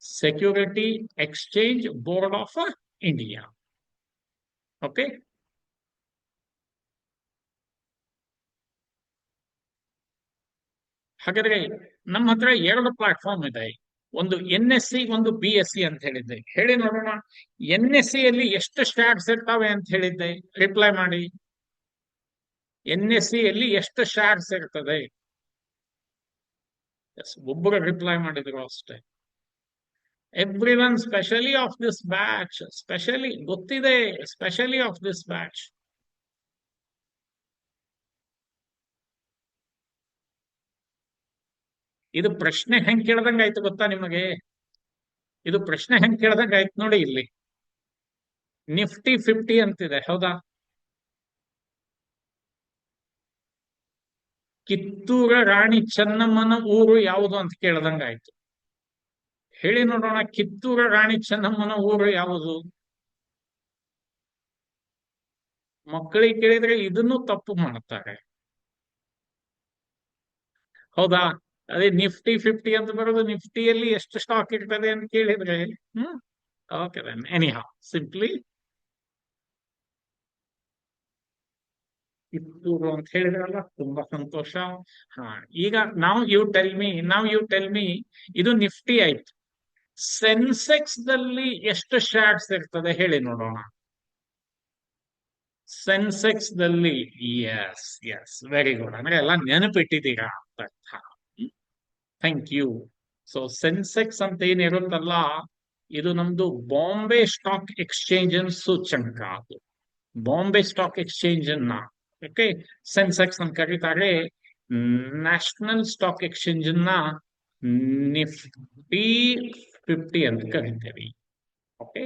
security exchange board of India. Okay, ಹಾಗಾದ್ರೆ ನಮ್ಮ ಹತ್ರ 2 ಪ್ಲಾಟ್ಫಾರ್ಮ್ ಇದೆ. ಒಂದು NSE, ಒಂದು BSE ಅಂತ ಹೇಳಿದ್ದೆ. ಹೇಳಿ ನೋಡೋಣ, NSE ಅಲ್ಲಿ ಎಷ್ಟು ಶೇರ್ಸ್ ಇರ್ತಾವೆ ಅಂತ ಹೇಳಿದ್ದೆ? ರಿಪ್ಲೈ ಮಾಡಿ. NSE ಅಲ್ಲಿ ಎಷ್ಟು ಶೇರ್ಸ್ ಇರ್ತದೆ? ಒಬ್ಬರು ರಿಪ್ಲೈ ಮಾಡಿದ್ರು ಅಷ್ಟೇ. Everyone, specially of this batch, specially ಗೊತ್ತಿದೆ, ಸ್ಪೆಷಲಿ ಆಫ್ ದಿಸ್ ಬ್ಯಾಚ್. ಇದು ಪ್ರಶ್ನೆ ಹೆಂಗ್ ಕೇಳ್ದಂಗ ಆಯ್ತು ಗೊತ್ತಾ ನಿಮಗೆ? ಇದು ಪ್ರಶ್ನೆ ಹೆಂಗ್ ಕೇಳ್ದಂಗ ಆಯ್ತು ನೋಡಿ. ಇಲ್ಲಿ Nifty 50 ಅಂತಿದೆ, ಹೌದಾ? ಕಿತ್ತೂರ ರಾಣಿ ಚೆನ್ನಮ್ಮನ ಊರು ಯಾವುದು ಅಂತ ಕೇಳ್ದಂಗ ಆಯ್ತು. ಹೇಳಿ ನೋಡೋಣ, ಕಿತ್ತೂರ ರಾಣಿ ಚೆನ್ನಮ್ಮನ ಊರು ಯಾವುದು? ಮಕ್ಕಳಿಗೆ ಕೇಳಿದ್ರೆ ಇದನ್ನು ತಪ್ಪು ಮಾಡ್ತಾರೆ, ಹೌದಾ? ಅದೇ Nifty 50 ಅಂತ ಬರೋದು. ನಿಫ್ಟಿಯಲ್ಲಿ ಎಷ್ಟು ಸ್ಟಾಕ್ ಇರ್ತದೆ ಅಂತ ಕೇಳಿದ್ರೆ okay, any how, simply Kittur ಅಂತ ಹೇಳಿದ್ರಲ್ಲ, ತುಂಬಾ ಸಂತೋಷ. ಹಾ, ಈಗ ನಾವು ಯು ಟೆಲ್ ಮಿ ಇದು ನಿಫ್ಟಿ ಆಯ್ತು. ಸೆನ್ಸೆಕ್ಸ್ ದಲ್ಲಿ ಎಷ್ಟು ಶೇರ್ಸ್ ಇರ್ತದೆ ಹೇಳಿ ನೋಡೋಣ. ಸೆನ್ಸೆಕ್ಸ್ ದಲ್ಲಿ, ಎಸ್ ಎಸ್, ವೆರಿ ಗುಡ್. ಅಂದ್ರೆ ಎಲ್ಲ ನೆನಪಿಟ್ಟಿದ್ದೀರಾ ಅಂತ ಅರ್ಥ. Thank you. ಸೊ ಸೆನ್ಸೆಕ್ಸ್ ಅಂತ ಏನಿರುತ್ತಲ್ಲ, ಇದು ನಮ್ದು ಬಾಂಬೆ ಸ್ಟಾಕ್ ಎಕ್ಸ್ಚೇಂಜ್ ಸೂಚ್ಯಂಕ. ಅದು ಬಾಂಬೆ ಸ್ಟಾಕ್ ಎಕ್ಸ್ಚೇಂಜ್ ಅನ್ನ, ಸೆನ್ಸೆಕ್ಸ್ ಅಂತ ಕರೀತಾರೆ. ನ್ಯಾಷನಲ್ ಸ್ಟಾಕ್ ಎಕ್ಸ್ಚೇಂಜ್ ಅನ್ನ ನಿಫ್ಟಿ 50 ಅಂತ ಕರಿತೇವೆ. Okay,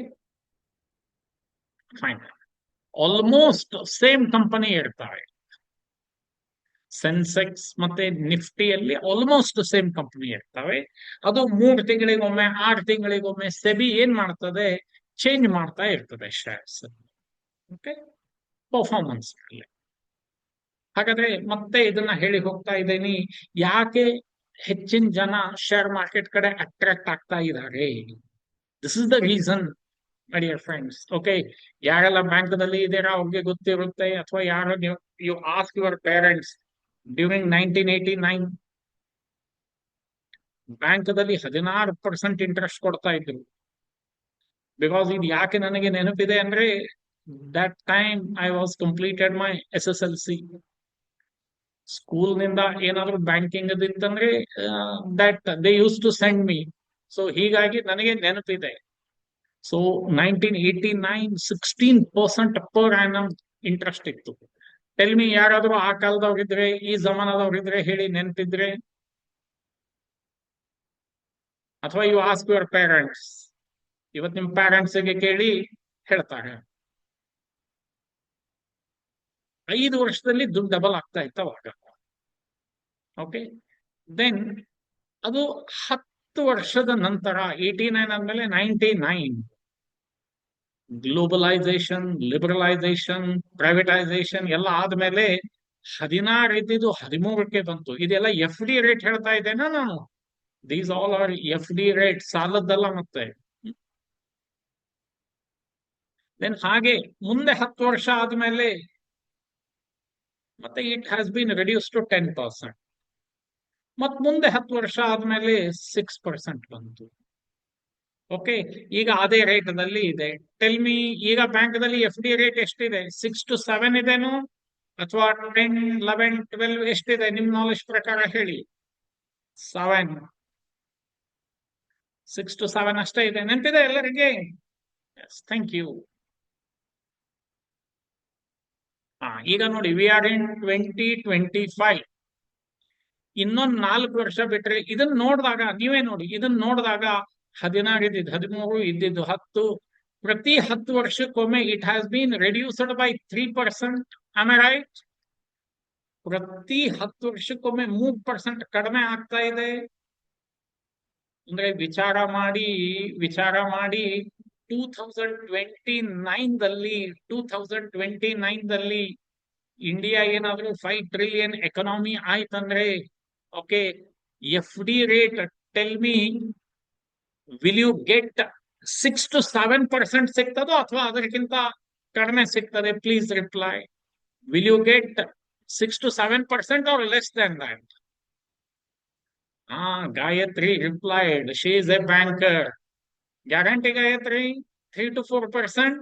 fine. Almost same company ಇರ್ತಾರೆ. ಸೆನ್ಸೆಕ್ಸ್ ಮತ್ತೆ ನಿಫ್ಟಿಯಲ್ಲಿ ಆಲ್ಮೋಸ್ಟ್ ಸೇಮ್ ಕಂಪನಿ ಇರ್ತವೆ. ಅದು 3 ತಿಂಗಳಿಗೊಮ್ಮೆ 6 ತಿಂಗಳಿಗೊಮ್ಮೆ ಸೆಬಿ ಏನ್ ಮಾಡ್ತದೆ, ಚೇಂಜ್ ಮಾಡ್ತಾ ಇರ್ತದೆ ಶೇರ್ಸ್. ಓಕೆ, ಪರ್ಫಾರ್ಮೆನ್ಸ್ ಮೇಲೆ. ಹಾಗಾದ್ರೆ ಮತ್ತೆ ಇದನ್ನ ಹೇಳಿ ಹೋಗ್ತಾ ಇದ್ದೀನಿ, ಯಾಕೆ ಹೆಚ್ಚಿನ ಜನ ಶೇರ್ ಮಾರ್ಕೆಟ್ ಕಡೆ ಅಟ್ರಾಕ್ಟ್ ಆಗ್ತಾ ಇದ್ದಾರೆ. This is the reason my dear friends. Okay, ಯಾರೆಲ್ಲ ಬ್ಯಾಂಕ್ದಲ್ಲಿ ಇದ್ದೀರಾ ಅವ್ರಿಗೆ ಗೊತ್ತಿರುತ್ತೆ, ಅಥವಾ ಯಾರು you ask your parents during 1989 ಬ್ಯಾಂಕ್ದಲ್ಲಿ 16% ಇಂಟ್ರೆಸ್ಟ್ ಕೊಡ್ತಾ ಇದ್ರು. ಬಿಕಾಸ್ ಇದು ಯಾಕೆ ನನಗೆ ನೆನಪಿದೆ ಅಂದ್ರೆ, that time I was completed my SSLC. School ನಿಂದ ಏನಾದ್ರು ಬ್ಯಾಂಕಿಂಗ್ ಇತ್ತಂದ್ರೆ that they use to send me. So ಹೀಗಾಗಿ ನನಗೆ ನೆನಪಿದೆ. ಸೊ 1989 16% ಪರ್ ಆನಮ್ ಇಂಟ್ರೆಸ್ಟ್ ಇತ್ತು. ಟೆಲ್ ಮಿ, ಯಾರಾದ್ರೂ ಆ ಕಾಲದವ್ರಿದ್ರೆ, ಈ ಜಮಾನದವ್ರಿದ್ರೆ ಹೇಳಿ, ನೆನಪಿದ್ರೆ. ಅಥವಾ ಯು ಆಸ್ಕ್ ಯುವರ್ ಪೇರೆಂಟ್ಸ್, ಇವತ್ತು ನಿಮ್ ಪೇರೆಂಟ್ಸ್ಗೆ ಕೇಳಿ ಹೇಳ್ತಾರೆ. 5 ವರ್ಷದಲ್ಲಿ ದುಡ್ಡು ಡಬಲ್ ಆಗ್ತಾ ಇತ್ತು ಅವಾಗ. ಓಕೆ, ದೆನ್ ಅದು 10 ವರ್ಷದ ನಂತರ 89 ಆದ್ಮೇಲೆ 99 ಗ್ಲೋಬಲೈಸೇಷನ್, ಲಿಬರಲೈಸೇಷನ್, ಪ್ರೈವೇಟೈಸೇಷನ್ ಎಲ್ಲ ಆದ್ಮೇಲೆ 16 ಇದ್ದಿದ್ದು 13ಕ್ಕೆ ಬಂತು. ಇದೆಲ್ಲ FD ರೇಟ್ ಹೇಳ್ತಾ ಇದ್ದೇನಾ ನಾನು? These all are FD rate, ಸಾಲದ್ದಲ್ಲ. ಮತ್ತೆ ದೆನ್ ಹಾಗೆ ಮುಂದೆ 10 ವರ್ಷ ಆದ್ಮೇಲೆ ಮತ್ತೆ it has been reduce to 10%. ಮತ್ ಮುಂದೆ 10 ವರ್ಷ ಆದ್ಮೇಲೆ 6% ಬಂತು. ಓಕೆ, ಈಗ ಅದೇ ರೇಟ್ನಲ್ಲಿ ಇದೆ. ಟೆಲ್ ಮಿ, ಈಗ ಬ್ಯಾಂಕ್ದಲ್ಲಿ FD ರೇಟ್ ಎಷ್ಟಿದೆ? 6 to 7 ಇದೆನೋ, ಅಥವಾ 10, 11, 12 ಎಷ್ಟಿದೆ ನಿಮ್ ನಾಲೆಜ್ ಪ್ರಕಾರ ಹೇಳಿ? 7, 6 to 7 ಅಷ್ಟೇ ಇದೆ. ನೆನಪಿದೆ ಎಲ್ಲರಿಗೆ? Thank you. ಈಗ ನೋಡಿ, ವಿ ಆರ್ ಇನ್ 2025. ಇನ್ನೊಂದು 4 ವರ್ಷ ಬಿಟ್ರೆ ಇದನ್ನ ನೋಡಿದಾಗ, ನೀವೇ ನೋಡಿ, ಇದನ್ನ ನೋಡಿದಾಗ 16 ಇದ್ದಿದ್ದು 13, ಇದ್ದಿದ್ದು 10. ಪ್ರತಿ 10 ವರ್ಷಕ್ಕೊಮ್ಮೆ it has bean reduced by 3%. Am I right? ಪ್ರತಿ 10 ವರ್ಷಕ್ಕೊಮ್ಮೆ 3% ಕಡಿಮೆ ಆಗ್ತಾ ಇದೆ. ಅಂದ್ರೆ ವಿಚಾರ ಮಾಡಿ 2029ದಲ್ಲಿ ಇಂಡಿಯಾ ಏನಾದ್ರೂ 5 ಟ್ರಿಲಿಯನ್ ಎಕಾನಮಿ ಆಯ್ತಂದ್ರೆ, okay, FD rate, tell me, will you get 6 to 7% ಸಿಗ್ತದೋ ಅಥವಾ ಅದಕ್ಕಿಂತ ಕಡಿಮೆ ಸಿಗ್ತದೆ? Please reply. Will you get 6 to 7% or less than that? Gayatri replied, she is a banker. Guarantee, Gayatri? 3 to 4%?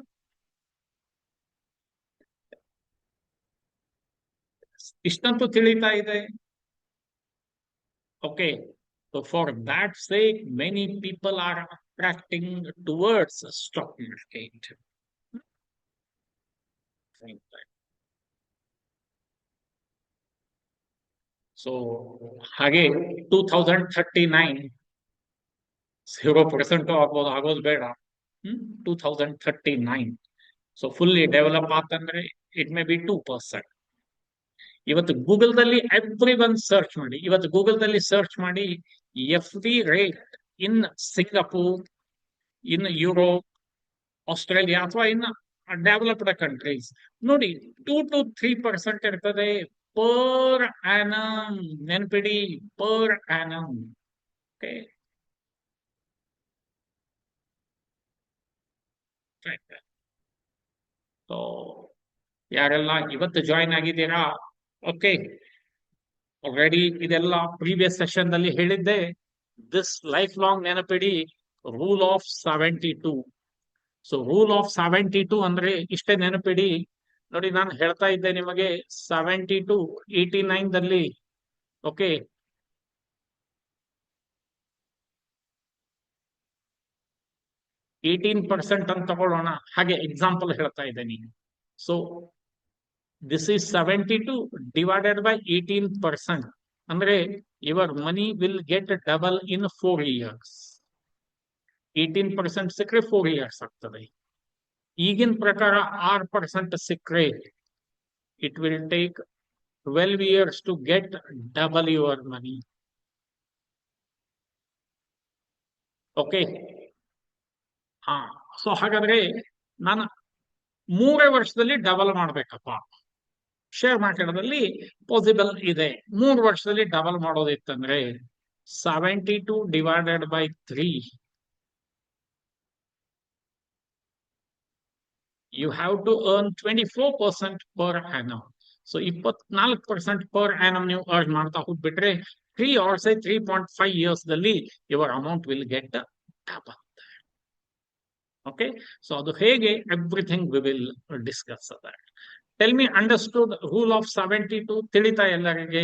ಇಷ್ಟಂತೂ ತಿಳಿತಾ ಇದೆ. Okay, so for that sake many people are attracting towards stock market. So ಹಾಗೆ 2039 0% ಆಗೋದು ಬೇಡ. 2039 ಸೊ ಫುಲ್ಲಿ ಡೆವಲಪ್ ಆಗ್ತಂದ್ರೆ ಇಟ್ ಮೇ ಬಿ 2%. ಇವತ್ತು ಗೂಗಲ್ದಲ್ಲಿ ಎವ್ರಿ ಒನ್ ಸರ್ಚ್ ಮಾಡಿ, FD ರೇಟ್ in Singapore, in Europe, Australia ಅಥವಾ ಇನ್ ಡೆವಲಪ್ಡ್ ಕಂಟ್ರೀಸ್ ನೋಡಿ, 2 to 3% ಇರ್ತದೆ ಪರ್ ಆನಮ್. ನೆನ್ಪಿಡಿ, ಪರ್ ಆನಮ್. ಓಕೆ, ಸೊ ಯಾರೆಲ್ಲ ಇವತ್ತು ಜಾಯಿನ್ ಆಗಿದ್ದೀರಾ? ಓಕೆ, ಆಲ್ರೆಡಿ ಇದೆಲ್ಲ ಪ್ರೀವಿಯಸ್ ಸೆಷನ್ ದಲ್ಲಿ ಹೇಳಿದ್ದೆ. ದಿಸ್ ಲೈಫ್ ಲಾಂಗ್ ನೆನಪಿಡಿ, rule of 72. So rule of 72 ಅಂದ್ರೆ ಇಷ್ಟೇ ನೆನಪಿಡಿ. ನೋಡಿ, ನಾನು ಹೇಳ್ತಾ ಇದ್ದೆ ನಿಮಗೆ 72 89ದಲ್ಲಿ, ಓಕೆ, 18% ಅಂತ ತಗೊಳ್ಳೋಣ. ಹಾಗೆ ಎಕ್ಸಾಂಪಲ್ ಹೇಳ್ತಾ ಇದ್ದೇನೆ. So this is 72 divided by 18%. ಅಂದ್ರೆ your money will get double in 4 years. 18% ಸಿಕ್ಕರೆ 4 years ಆಗ್ತದೆ. ಈಗಿನ ಪ್ರಕಾರ 6% ಸಿಕ್ಕರೆ it will take 12 years to get double your money. Okay. ಹಾ, ಸೊ ಹಾಗಾದ್ರೆ ನಾನು 3 ವರ್ಷದಲ್ಲಿ ಡಬಲ್ ಮಾಡ್ಬೇಕಪ್ಪ. ಶೇರ್ ಮಾರ್ಕೆಟ್ದಲ್ಲಿ ಪಾಸಿಬಲ್ ಇದೆ. 3 ವರ್ಷದಲ್ಲಿ double ಮಾಡೋದಿತ್ತಂದ್ರೆ 72 divided by 3. You have to earn 24% per annum. So 24% per annum ನೀವು earn ಮಾಡ್ತಾ ಹೋಗ್ಬಿಟ್ರೆ 3 or say 3.5 years ದಲ್ಲಿ your amount will get double. Okay, so ಅದು ಹೇಗೆ, everything we will discuss that. Tell me, understood rule of 72 ತಿಳಿತಾ ಎಲ್ಲರಿಗೆ?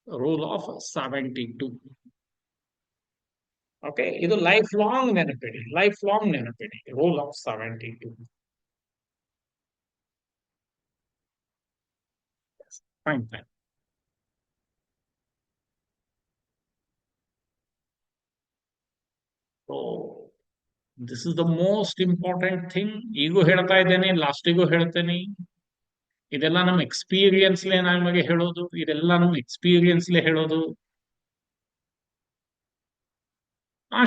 Rule of 72. ಓಕೆ, ಇದು ಲೈಫ್ ಲಾಂಗ್ ನೆನಪಿಡಿ, ಲೈಫ್ ಲಾಂಗ್ ನೆನಪಿಡಿ, rule of 72. Fine fine. So this is the most important thing. ಈಗೂ ಹೇಳ್ತಾ ಇದ್ದೇನೆ, ಲಾಸ್ಟಿಗೂ ಹೇಳ್ತೇನೆ. ಇದೆಲ್ಲ ನಮ್ಮ ಎಕ್ಸ್ಪೀರಿಯನ್ಸ್ಲೇ ನಮಗೆ ಹೇಳೋದು, ಇದೆಲ್ಲ ನಮ್ಮ ಎಕ್ಸ್ಪೀರಿಯನ್ಸ್ಲೇ ಹೇಳೋದು.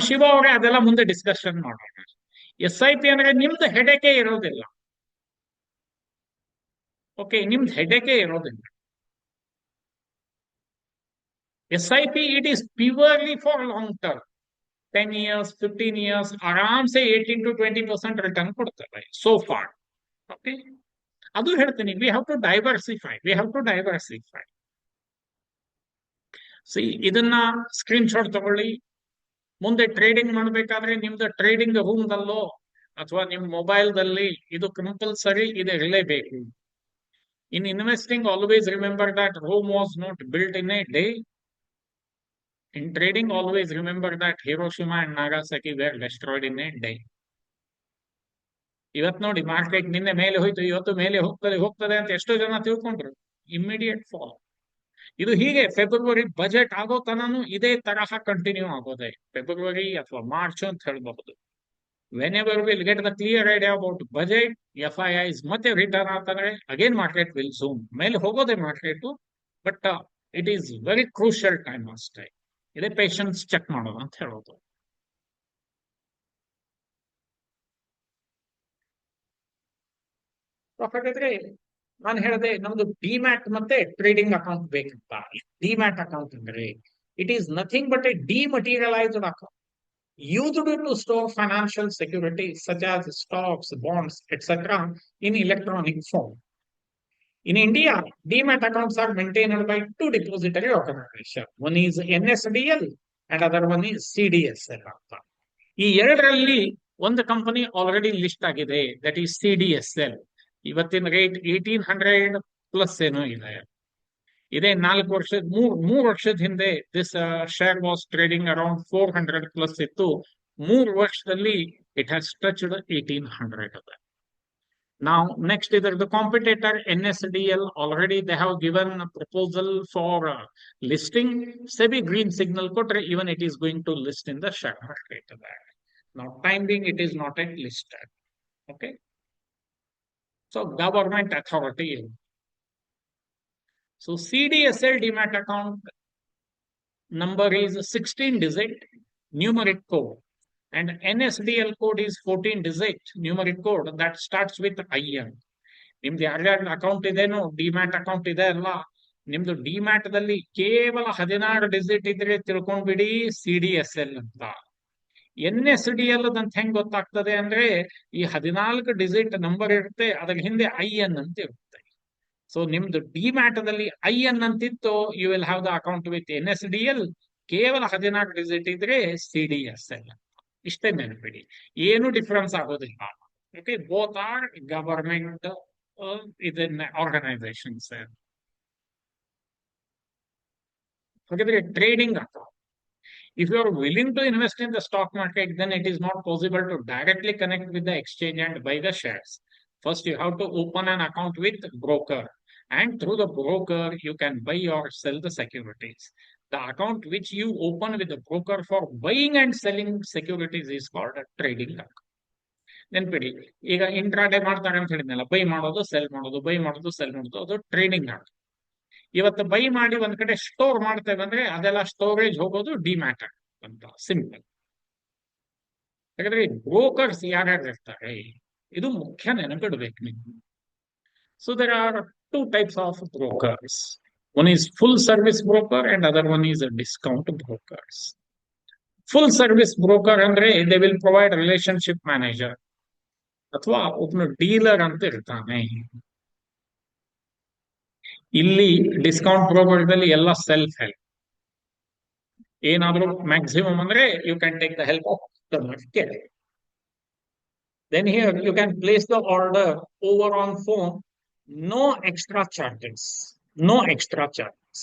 ಶಿವ ಅವರೇ, ಅದೆಲ್ಲ ಮುಂದೆ ಡಿಸ್ಕಷನ್ ಮಾಡೋಣ. SIP ಅಂದ್ರೆ ನಿಮ್ದು ಹೆಡೆಕೆ ಇರೋದಿಲ್ಲ. ಓಕೆ, ನಿಮ್ದು ಹೆಡೆಕೆ ಇರೋದಿಲ್ಲ. SIP it is purely for long term. 10 years, 15 years, ಆರಾಮ್ ಸೆ 18 to 20% ರಿಟರ್ನ್ ಕೊಡ್ತವೆ ಸೋ ಫಾರ್. ಓಕೆ, ಅದು ಹೇಳ್ತೀನಿ, we have to diversify, we have to diversify. See, ಇದನ್ನ ಸ್ಕ್ರೀನ್ ಶಾಟ್ ತಗೊಳ್ಳಿ. ಮುಂದೆ ಟ್ರೇಡಿಂಗ್ ಮಾಡಬೇಕಾದ್ರೆ ನಿಮ್ದು ಟ್ರೇಡಿಂಗ್ ರೂಮ್ದಲ್ಲೋ ಅಥವಾ ನಿಮ್ ಮೊಬೈಲ್ದಲ್ಲಿ ಇದು ಕಂಪಲ್ಸರಿ ಇದೆ ಇರಲೇಬೇಕು. In investing always remember that Rome was not built in a day. In trading, always remember that Hiroshima and Nagasaki were destroyed in a day. ಇವತ್ತು ನೋಡಿ, ಮಾರ್ಕೆಟ್ ನಿನ್ನೆ ಮೇಲೆ ಹೋಯ್ತು, ಇವತ್ತು ಮೇಲೆ ಹೋಗ್ತದೆ ಹೋಗ್ತದೆ ಅಂತ ಎಷ್ಟೋ ಜನ ತಿಳ್ಕೊಂಡ್ರು. Immediate fall. ಇದು ಹೀಗೆ ಫೆಬ್ರವರಿ ಬಜೆಟ್ ಆಗೋ ತನೂ ಇದೇ ತರಹ ಕಂಟಿನ್ಯೂ ಆಗೋದೆ. ಫೆಬ್ರವರಿ ಅಥವಾ ಮಾರ್ಚ್ ಅಂತ ಹೇಳಬಹುದು. Whenever will get the clear idea about budget, FIIs ಮತ್ತೆ ರಿಟರ್ನ್ ಆಗ್ತಂದ್ರೆ ಅಗೇನ್ ಮಾರ್ಕೆಟ್ ವಿಲ್ ಝೂಮ್. ಮೇಲೆ ಹೋಗೋದೆ market, but it is very crucial time ಅಷ್ಟೇ. ಇದೇ ಪೇಷನ್ಸ್ ಚೆಕ್ ಮಾಡೋದು ಅಂತ ಹೇಳೋದು. ಹಾಗಾದ್ರೆ ನಾನು ಹೇಳಿದೆ, ನಮ್ದು ಡಿಮ್ಯಾಟ್ ಮತ್ತೆ ಟ್ರೇಡಿಂಗ್ ಅಕೌಂಟ್ ಬೇಕಂತ. ಡಿಮ್ಯಾಟ್ ಅಕೌಂಟ್ ಅಂದ್ರೆ it is nothing but a dematerialised account used to store financial securities such as stocks, bonds, etc. in electronic form. In India, demat accounts are maintained by two depository organizations. One is NSDL and other one is CDSL. ಈ ಎರಡರಲ್ಲಿ ಒಂದು ಕಂಪನಿ ಆಲ್ರೆಡಿ ಲಿಸ್ಟ್ ಆಗಿದೆ, ದಟ್ ಈಸ್ CDSL. ಇವತ್ತಿನ ರೇಟ್ 1800 ಪ್ಲಸ್ ಏನೋ ಇದೆ. ಇದೇ 3 ವರ್ಷದ ಹಿಂದೆ this share was trading around 400 plus ಇತ್ತು. 3 ವರ್ಷದಲ್ಲಿ it has touched 1800. Now, next is the competitor NSDL. Already they have given a proposal for listing. SEBI green signal kotre, even it is going to list in the share market. Now, time being, it is not yet listed. Okay. So, government authority. So, CDSL demat account number is 16 digit numeric code. And NSDL code is 14 digit numeric code that starts with IN. ನಿಮ್ದು ಯಾರ್ಯಾರ ಅಕೌಂಟ್ ಇದೇನೋ, ಡಿಮ್ಯಾಟ್ ಅಕೌಂಟ್ ಇದೆ ಅಲ್ಲ, ನಿಮ್ದು ಡಿಮ್ಯಾಟ್ ದಲ್ಲಿ ಕೇವಲ 16 ಡಿಜಿಟ್ ಇದ್ರೆ ತಿಳ್ಕೊಂಡ್ಬಿಡಿ CDSL ಅಂತ. NSDL ಅಂತ ಹೆಂಗ್ ಗೊತ್ತಾಗ್ತದೆ ಅಂದ್ರೆ, ಈ 14 ಡಿಜಿಟ್ ನಂಬರ್ ಇರುತ್ತೆ, ಅದ್ರ ಹಿಂದೆ IN ಅಂತ ಇರುತ್ತೆ. ಸೊ ನಿಮ್ದು ಡಿಮ್ಯಾಟ್ ದಲ್ಲಿ IN ಅಂತಿತ್ತು, you will have the account with NSDL. ಕೇವಲ 14 ಡಿಜಿಟ್ ಇದ್ರೆ CDSL. ಇಷ್ಟೇ ನೆನಪಿಡಿ, ಏನು ಡಿಫರೆನ್ಸ್ ಆಗೋದಿಲ್ಲ. ಓಕೆ, ಬೋತ್ ಆರ್ ಗವರ್ಮೆಂಟ್ ಇದನ್ನ ಆರ್ಗನೈಸೇಷನ್ಸ್. ಹಾಗಾದ್ರೆ trading account, if you are willing to invest in the stock market, then it is not possible to directly connect with the exchange and buy the shares. First, you have to open an account with broker, And through the broker, you can buy or sell the securities. The account which you open with the broker for buying and selling securities is called a trading account. ನೆನ್ಪಿಡಿ, ಈಗ ಇಂಟ್ರಾಡೇ ಮಾಡ್ತಾರೆ ಅಂತ ಹೇಳಿದ್ನಲ್ಲ, ಬೈ ಮಾಡೋದು ಸೆಲ್ ಮಾಡೋದು, ಬೈ ಮಾಡೋದು ಸೆಲ್ ಮಾಡೋದು, ಅದು ಟ್ರೇಡಿಂಗ್ account. ಇವತ್ತು ಬೈ ಮಾಡಿ ಒಂದ್ ಕಡೆ ಸ್ಟೋರ್ ಮಾಡ್ತೇವೆ ಅಂದ್ರೆ ಅದೆಲ್ಲ ಸ್ಟೋರೇಜ್ ಹೋಗೋದು ಡಿಮ್ಯಾಟ್ ಅಂತ ಸಿಂಪಲ್. ಯಾಕಂದ್ರೆ ಬ್ರೋಕರ್ಸ್ ಯಾರ್ಯಾರು ಇರ್ತಾರೆ ಇದು ಮುಖ್ಯ ನೆನಪಿಡ್ಬೇಕು ನೀವು. So there are two types of brokers. One is full service broker and other one is a discount brokers. Full service broker ಅಂದ್ರೆ they will provide relationship manager ಅಥವಾ ಒಬ್ಬನು ಡೀಲರ್ ಅಂತ ಇರ್ತಾನೆ. ಇಲ್ಲಿ ಡಿಸ್ಕೌಂಟ್ ಬ್ರೋಕರ್ದಲ್ಲಿ ಎಲ್ಲ ಸೆಲ್ಫ್ ಹೆಲ್ಪ್. ಏನಾದ್ರೂ ಮ್ಯಾಕ್ಸಿಮಮ್ ಅಂದ್ರೆ you can take the help of customer care. Then here you can place the order over on phone. No extra charges. No extra charges.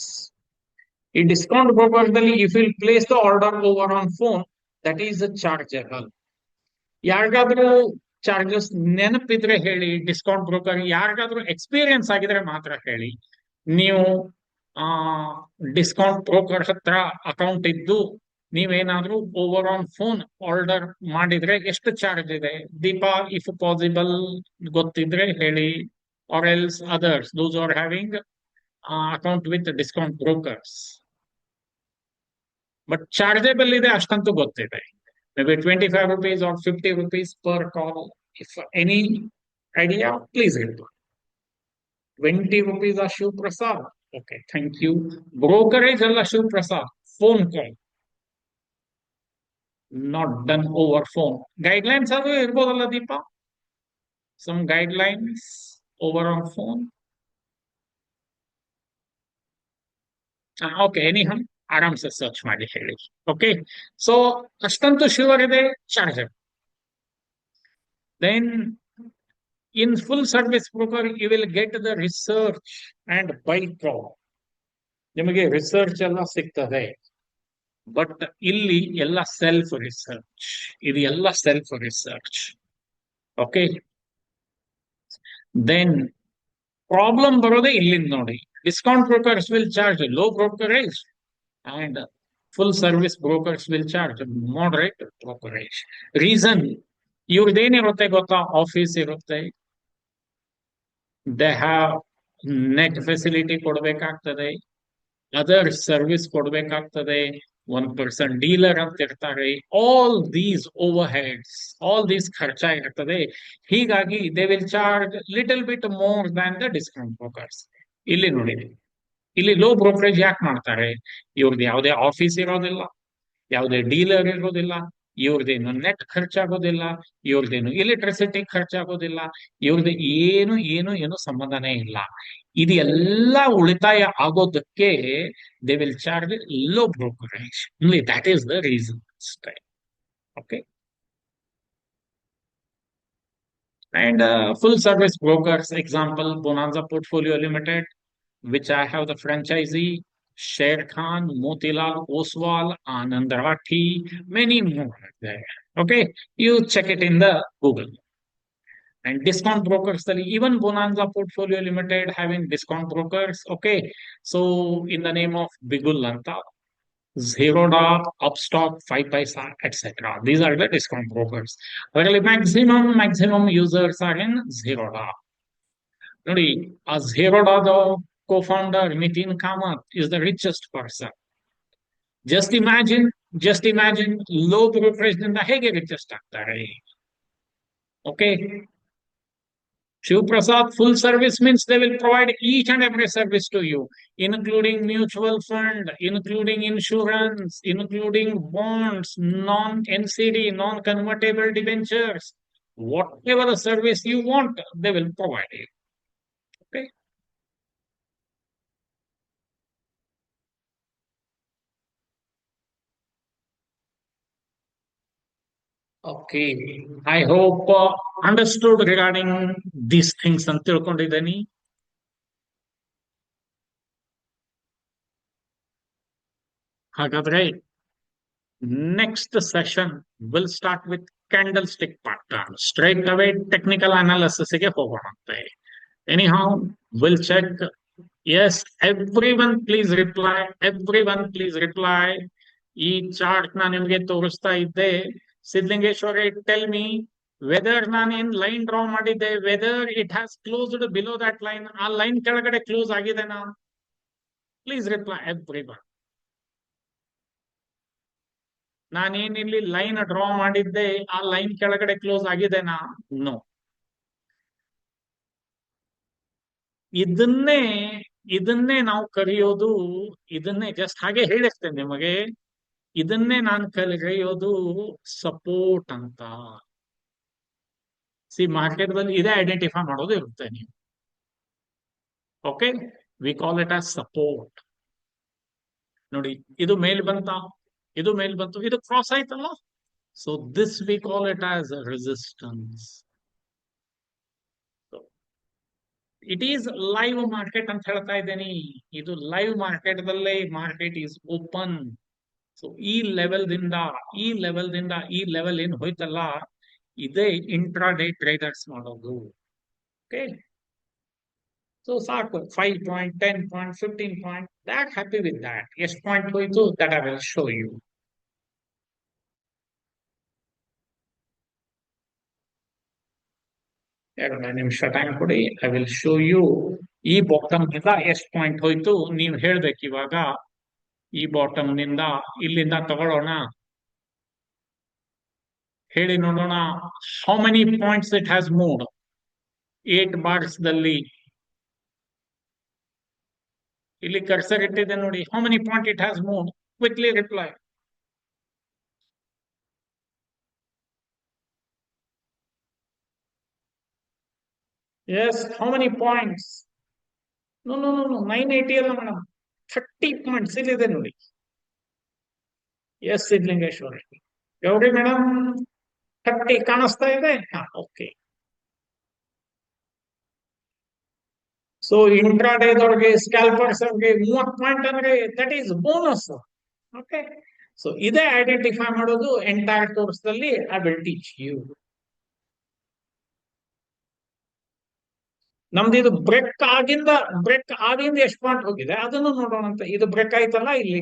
In discount broker, if you place the order over on phone, that is chargeable. ಯಾರಿಗಾದ್ರೂ ಚಾರ್ಜಸ್ ನೆನಪಿದ್ರೆ ಹೇಳಿ. ಡಿಸ್ಕೌಂಟ್ ಬ್ರೋಕರ್ ಯಾರಿಗಾದ್ರೂ ಎಕ್ಸ್ಪೀರಿಯನ್ಸ್ ಆಗಿದ್ರೆ ಮಾತ್ರ ಹೇಳಿ. ನೀವು ಡಿಸ್ಕೌಂಟ್ ಬ್ರೋಕರ್ ಹತ್ರ ಅಕೌಂಟ್ ಇದ್ದು ನೀವೇನಾದ್ರೂ ಓವರ್ ಆನ್ ಫೋನ್ ಆರ್ಡರ್ ಮಾಡಿದ್ರೆ ಎಷ್ಟು ಚಾರ್ಜ್ ಇದೆ? ದೀಪಾ, ಇಫ್ ಪಾಸಿಬಲ್ ಗೊತ್ತಿದ್ರೆ ಹೇಳಿ. Or else others, those who are having account with discount brokers. But chargeable ಇದೆ ಅಷ್ಟಂತೂ ಗೊತ್ತಿದೆ. Maybe 25 rupees or 50 rupees per call. If any idea, please reply. 20 rupees are Shiv Prasad. Okay, thank you. Brokerage alla Shiv Prasad. Phone call. Not done over phone. Guidelines ಅದು ಇರ್ಬೋದಲ್ಲ Deepa? Some guidelines over on phone. Okay, anyhow, ಆರಾಮ್ಸೆ ಸರ್ಚ್ ಮಾಡಿ ಹೇಳಿ. ಓಕೆ, ಸೊ ಅಷ್ಟಂತೂ ಶ್ಯೂರ್ ಇದೆ charger. Then in full service broker you will get the research and buy call. ನಿಮಗೆ ರಿಸರ್ಚ್ ಎಲ್ಲ ಸಿಗ್ತದೆ, ಬಟ್ ಇಲ್ಲಿ ಎಲ್ಲ ಸೆಲ್ಫ್ ರಿಸರ್ಚ್. ಇದು ಎಲ್ಲ self research. Okay, then problem ಬರೋದೇ ಇಲ್ಲಿಂದ ನೋಡಿ. Discount brokers will charge low brokerage and full service brokers will charge moderate brokerage. Reason, ಇವ್ರದ್ದೇನಿರುತ್ತೆ ಗೊತ್ತಾ? ಆಫೀಸ್ ಇರುತ್ತೆ, they have net facility ಕೊಡ್ಬೇಕಾಗ್ತದೆ, ಅದರ್ ಸರ್ವಿಸ್ ಕೊಡ್ಬೇಕಾಗ್ತದೆ, 1% ಡೀಲರ್ ಅಂತ ಇರ್ತಾರೆ. All these over heads, all these ಖರ್ಚ ಇರ್ತದೆ. ಹೀಗಾಗಿ they will charge little bit more than the discount brokers. ಇಲ್ಲಿ ನೋಡಿ, ಇಲ್ಲಿ ಲೋ ಬ್ರೋಕರೇಜ್ ಯಾಕೆ ಮಾಡ್ತಾರೆ? ಇವ್ರದ್ದು ಯಾವುದೇ ಆಫೀಸ್ ಇರೋದಿಲ್ಲ, ಯಾವುದೇ ಡೀಲರ್ ಇರೋದಿಲ್ಲ, ಇವ್ರದ್ದೇನು ನೆಟ್ ಖರ್ಚಾಗೋದಿಲ್ಲ, ಇವ್ರದ್ದೇನು ಎಲೆಕ್ಟ್ರಿಸಿಟಿ ಖರ್ಚಾಗೋದಿಲ್ಲ, ಇವ್ರದ್ದು ಏನು ಏನು ಏನು ಸಂಬಂಧನೇ ಇಲ್ಲ. ಇದು ಎಲ್ಲ ಉಳಿತಾಯ ಆಗೋದಕ್ಕೆ they will charge low brokerage. Only that is the reason. Okay, and full service brokers, example Bonanza Portfolio Limited, which I have the franchisee Sher Khan, Motilal Oswal, Anand Rathi, many more are there. Okay, you check it in the Google. And discount brokers, even Bonanza Portfolio Limited having discount brokers. Okay, so in the name of Bigul Lanta, Zerodha, Upstock, 5 Paisa, etc. These are the discount brokers. Really, maximum users are in Zerodha. ನೋಡಿ, ಆ Zerodha co-founder Nitin Kamath is the richest person. Just imagine low brokerage ನಿಂದ ಹೇಗೆ richest ಆಗ್ತಾರೆ. Okay, Shiv Prasad full service means they will provide each and every service to you, including mutual fund, including insurance, including bonds, non-NCD, non-convertible debentures. Whatever the service you want, they will provide you. Okay. Okay, I hope understood regarding these things ಅಂತ ತಿಳ್ಕೊಂಡಿದ್ದೀನಿ. ಹಾಗಾದ್ರೆ next session will start with candlestick pattern. Straight away technical analysis ಗೆ ಹೋಗೋಣಂತೆ. Anyhow, we'll check Yes, everyone please reply. Everyone please reply. ಈ ಚಾರ್ಟ್ ನಾನು ನಿಮಗೆ ತೋರಿಸ್ತಾ ಇದ್ದೆ. ಸಿದ್ಲಿಂಗೇಶ್ವರ ಟೆಲ್ ಮಿ ವೆದರ್ ನಾನು ಏನ್ ಲೈನ್ ಡ್ರಾ ಮಾಡಿದ್ದೆ, whether it has closed below that line, ಆ ಲೈನ್ ಕೆಳಗಡೆ ಕ್ಲೋಸ್ ಆಗಿದೆನಾ? Please reply everyone. ನಾನೇನಿಲ್ಲಿ ಲೈನ್ ಡ್ರಾ ಮಾಡಿದ್ದೆ, ಆ ಲೈನ್ ಕೆಳಗಡೆ ಕ್ಲೋಸ್ ಆಗಿದೆನಾ? ನೋ. ಇದನ್ನೇ ಇದನ್ನೇ ನಾವು ಕರೆಯೋದು, ಇದನ್ನೇ ಜಸ್ಟ್ ಹಾಗೆ ಹೇಳಿರ್ತೇನೆ ನಿಮಗೆ, ಇದನ್ನೇ ನಾನು ಕರೆಯೋದು ಸಪೋರ್ಟ್ ಅಂತ. ಸಿ ಮಾರ್ಕೆಟ್ದಲ್ಲಿ ಇದೇ ಐಡೆಂಟಿಫೈ ಮಾಡೋದು ಇರುತ್ತೆ ನೀವು. Okay, V call it as support. ನೋಡಿ, ಇದು ಮೇಲ್ ಬಂತ, ಇದು ಮೇಲ್ ಬಂತು, ಇದು ಕ್ರಾಸ್ ಆಯ್ತಲ್ಲ. So this we call it as resistance. It is live market ಅಂತ ಹೇಳ್ತಾ ಇದ್ದೇನೆ. ಇದು ಲೈವ್ ಮಾರ್ಕೆಟ್ ದಲ್ಲೇ ಮಾರ್ಕೆಟ್ ಈಸ್ ಓಪನ್. ಸೊ ಈ ಲೆವೆಲ್ ದಿಂದ ಈ ಲೆವೆಲ್ ಏನ್ ಹೋಯ್ತಲ್ಲ, ಇದೇ ಇಂಟ್ರಾ ಡೇ ಟ್ರೇಡರ್ಸ್ ಮಾಡೋದು. ಓಕೆ, ಸೊ ಸಾಕು, 5 point, 10 point, 15 point, that happy with that. ಎಷ್ಟು ಪಾಯಿಂಟ್ ಹೋಯ್ತು that I will show you. ಎರಡು ನಿಮಿಷ ಟೈಮ್ ಕೊಡಿ, ಐ ವಿಲ್ ಶೋ ಯು. ಈ ಬಾಟಮ್ ಇಂದ ಎಷ್ಟು ಪಾಯಿಂಟ್ ಹೋಯ್ತು ನೀವು ಹೇಳ್ಬೇಕು ಇವಾಗ. ಈ ಬಾಟಮ್ ನಿಂದ ಇಲ್ಲಿಂದ ತಗೊಳ್ಳೋಣ, ಹೇಳಿ ನೋಡೋಣ. How many points it has moved 8 bars ದಲ್ಲಿ. ಇಲ್ಲಿ ಕರ್ಸರ್ ಇಟ್ಟಿದೆ ನೋಡಿ. How many point it has moved? Quickly reply. Yes, how many points? No no no no, 980 ಅಲ್ಲ ಮೇಡಮ್, 30 ಪಾಯಿಂಟ್ಸ್ ಇಲ್ಲಿದೆ ನೋಡಿ. ಎಸ್ ಸಿದ್ಲಿಂಗೇಶ್ವರ, ಗೌರಿ ಮೇಡಮ್ 30 ಕಾಣಿಸ್ತಾ ಇದೆ. ಹಾ, ಓಕೆ. ಸೊ ಇಂಟ್ರಾಡೇದೊಳಗೆ ಸ್ಕ್ಯಾಲ್ಪರ್ಸ್ ಅವ್ರಿಗೆ 30 ಪಾಯಿಂಟ್ ಅಂದ್ರೆ that is bonus. Okay, so ಇದೇ ಐಡೆಂಟಿಫೈ ಮಾಡೋದು ಎಂಟೈರ್ ಕೋರ್ಸ್ ದಲ್ಲಿ ಐ ವಿಲ್ ಟೀಚ್ ಯು. ನಮ್ದು ಇದು ಬ್ರೇಕ್ ಆಗಿಂದ ಎಷ್ಟು ಪಾಯಿಂಟ್ ಹೋಗಿದೆ ಅದನ್ನು ನೋಡೋಣ ಅಂತ. ಇದು ಬ್ರೇಕ್ ಆಯ್ತಲ್ಲ, ಇಲ್ಲಿ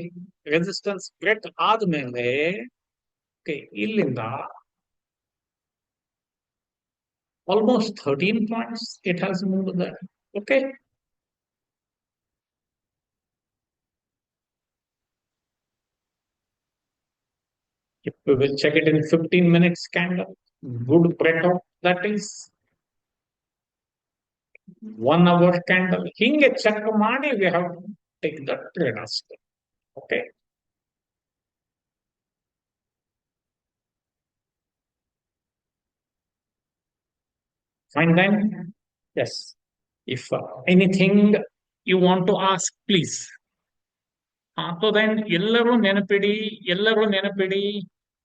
ರೆಸಿಸ್ಟೆನ್ಸ್ ಬ್ರೇಕ್ ಆದ್ಮೇಲೆ ಓಕೆ, ಇಲ್ಲಿಂದ almost 13 points it has moved that. Okay, we will check it in 15 minutes candle. Good breakout, that is 1 hour candle. ಹಿಂಗೆ ಚೆಕ್ ಮಾಡಿ we have to take the trade ಅಷ್ಟೇ. Okay. Fine then. Yes. If anything you want to ask, please. So then ಎಲ್ಲರೂ ನೆನಪಿಡಿ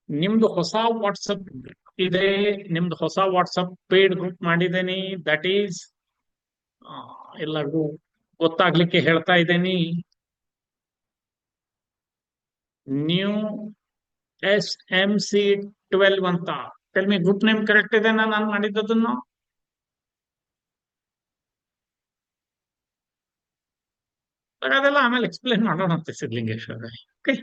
ನಿಮ್ದು ಹೊಸ ವಾಟ್ಸಪ್ ಇದೆ, ನಿಮ್ದು ಹೊಸ ವಾಟ್ಸಪ್ ಪೇಡ್ ಗ್ರೂಪ್ ಮಾಡಿದ್ದೇನೆ. ದಟ್ ಈಸ್ ಎಲ್ಲರಿಗೂ ಗೊತ್ತಾಗ್ಲಿಕ್ಕೆ ಹೇಳ್ತಾ ಇದ್ದೇನೆ. ನ್ಯೂ SMC12 ಅಂತ. Tell me, group name correct ಇದೆ ನಾನು ಮಾಡಿದ್ದನ್ನು? ಅದೆಲ್ಲ ಆಮೇಲೆ ಎಕ್ಸ್ಪ್ಲೇನ್ ಮಾಡೋಣ ಅಂತ Siddalingeshwara. Okay,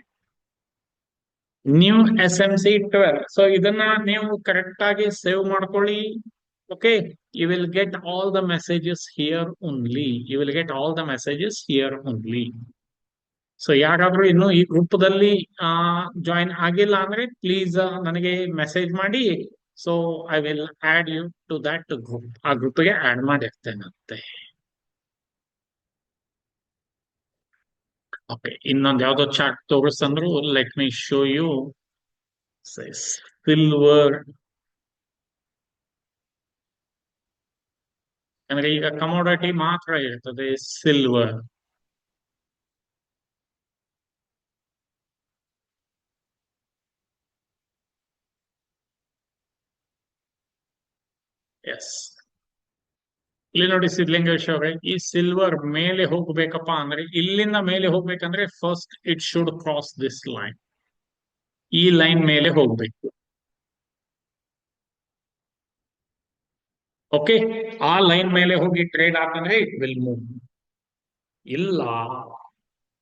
new SMC12. So ಇದನ್ನ ನೀವು ಕರೆಕ್ಟ್ ಆಗಿ ಸೇವ್ ಮಾಡ್ಕೊಳ್ಳಿ. Okay, you will get all the messages here only. You will get all the messages here only. So ಯಾರಾದ್ರೂ ಇನ್ನು ಈ ಗ್ರೂಪ್ ದಲ್ಲಿ ಜಾಯಿನ್ ಆಗಿಲ್ಲ ಅಂದ್ರೆ ಪ್ಲೀಸ್ ನನಗೆ ಮೆಸೇಜ್ ಮಾಡಿ. So I will add you to that group. ಆ ಗ್ರೂಪ್ಗೆ ಆಡ್ ಮಾಡಿರ್ತೇನಂತೆ. ಓಕೆ, ಇನ್ನೊಂದು ಯಾವ್ದೋ ಚಾರ್ಟ್ ತೋರಿಸಂದ್ರು, let me show you. Silver, ಅಂದ್ರೆ ಈಗ ಕಮೋಡಿಟಿ ಮಾತ್ರ ಇರ್ತದೆ ಸಿಲ್ವರ್. ಎಸ್, ಇಲ್ಲಿ ನೋಡಿ ಸಿದ್ಲಿಂಗೇಶ್ವರ, ಈ ಸಿಲ್ವರ್ ಮೇಲೆ ಹೋಗ್ಬೇಕಪ್ಪ ಅಂದ್ರೆ, ಇಲ್ಲಿಂದ ಮೇಲೆ ಹೋಗ್ಬೇಕಂದ್ರೆ first it should cross this line. ಈ ಲೈನ್ ಮೇಲೆ ಹೋಗ್ಬೇಕು. ಓಕೆ, ಆ ಲೈನ್ ಮೇಲೆ ಹೋಗಿ ಟ್ರೇಡ್ ಆತಂದ್ರೆ ಇಟ್ ವಿಲ್ ಮೂವ್. ಇಲ್ಲ,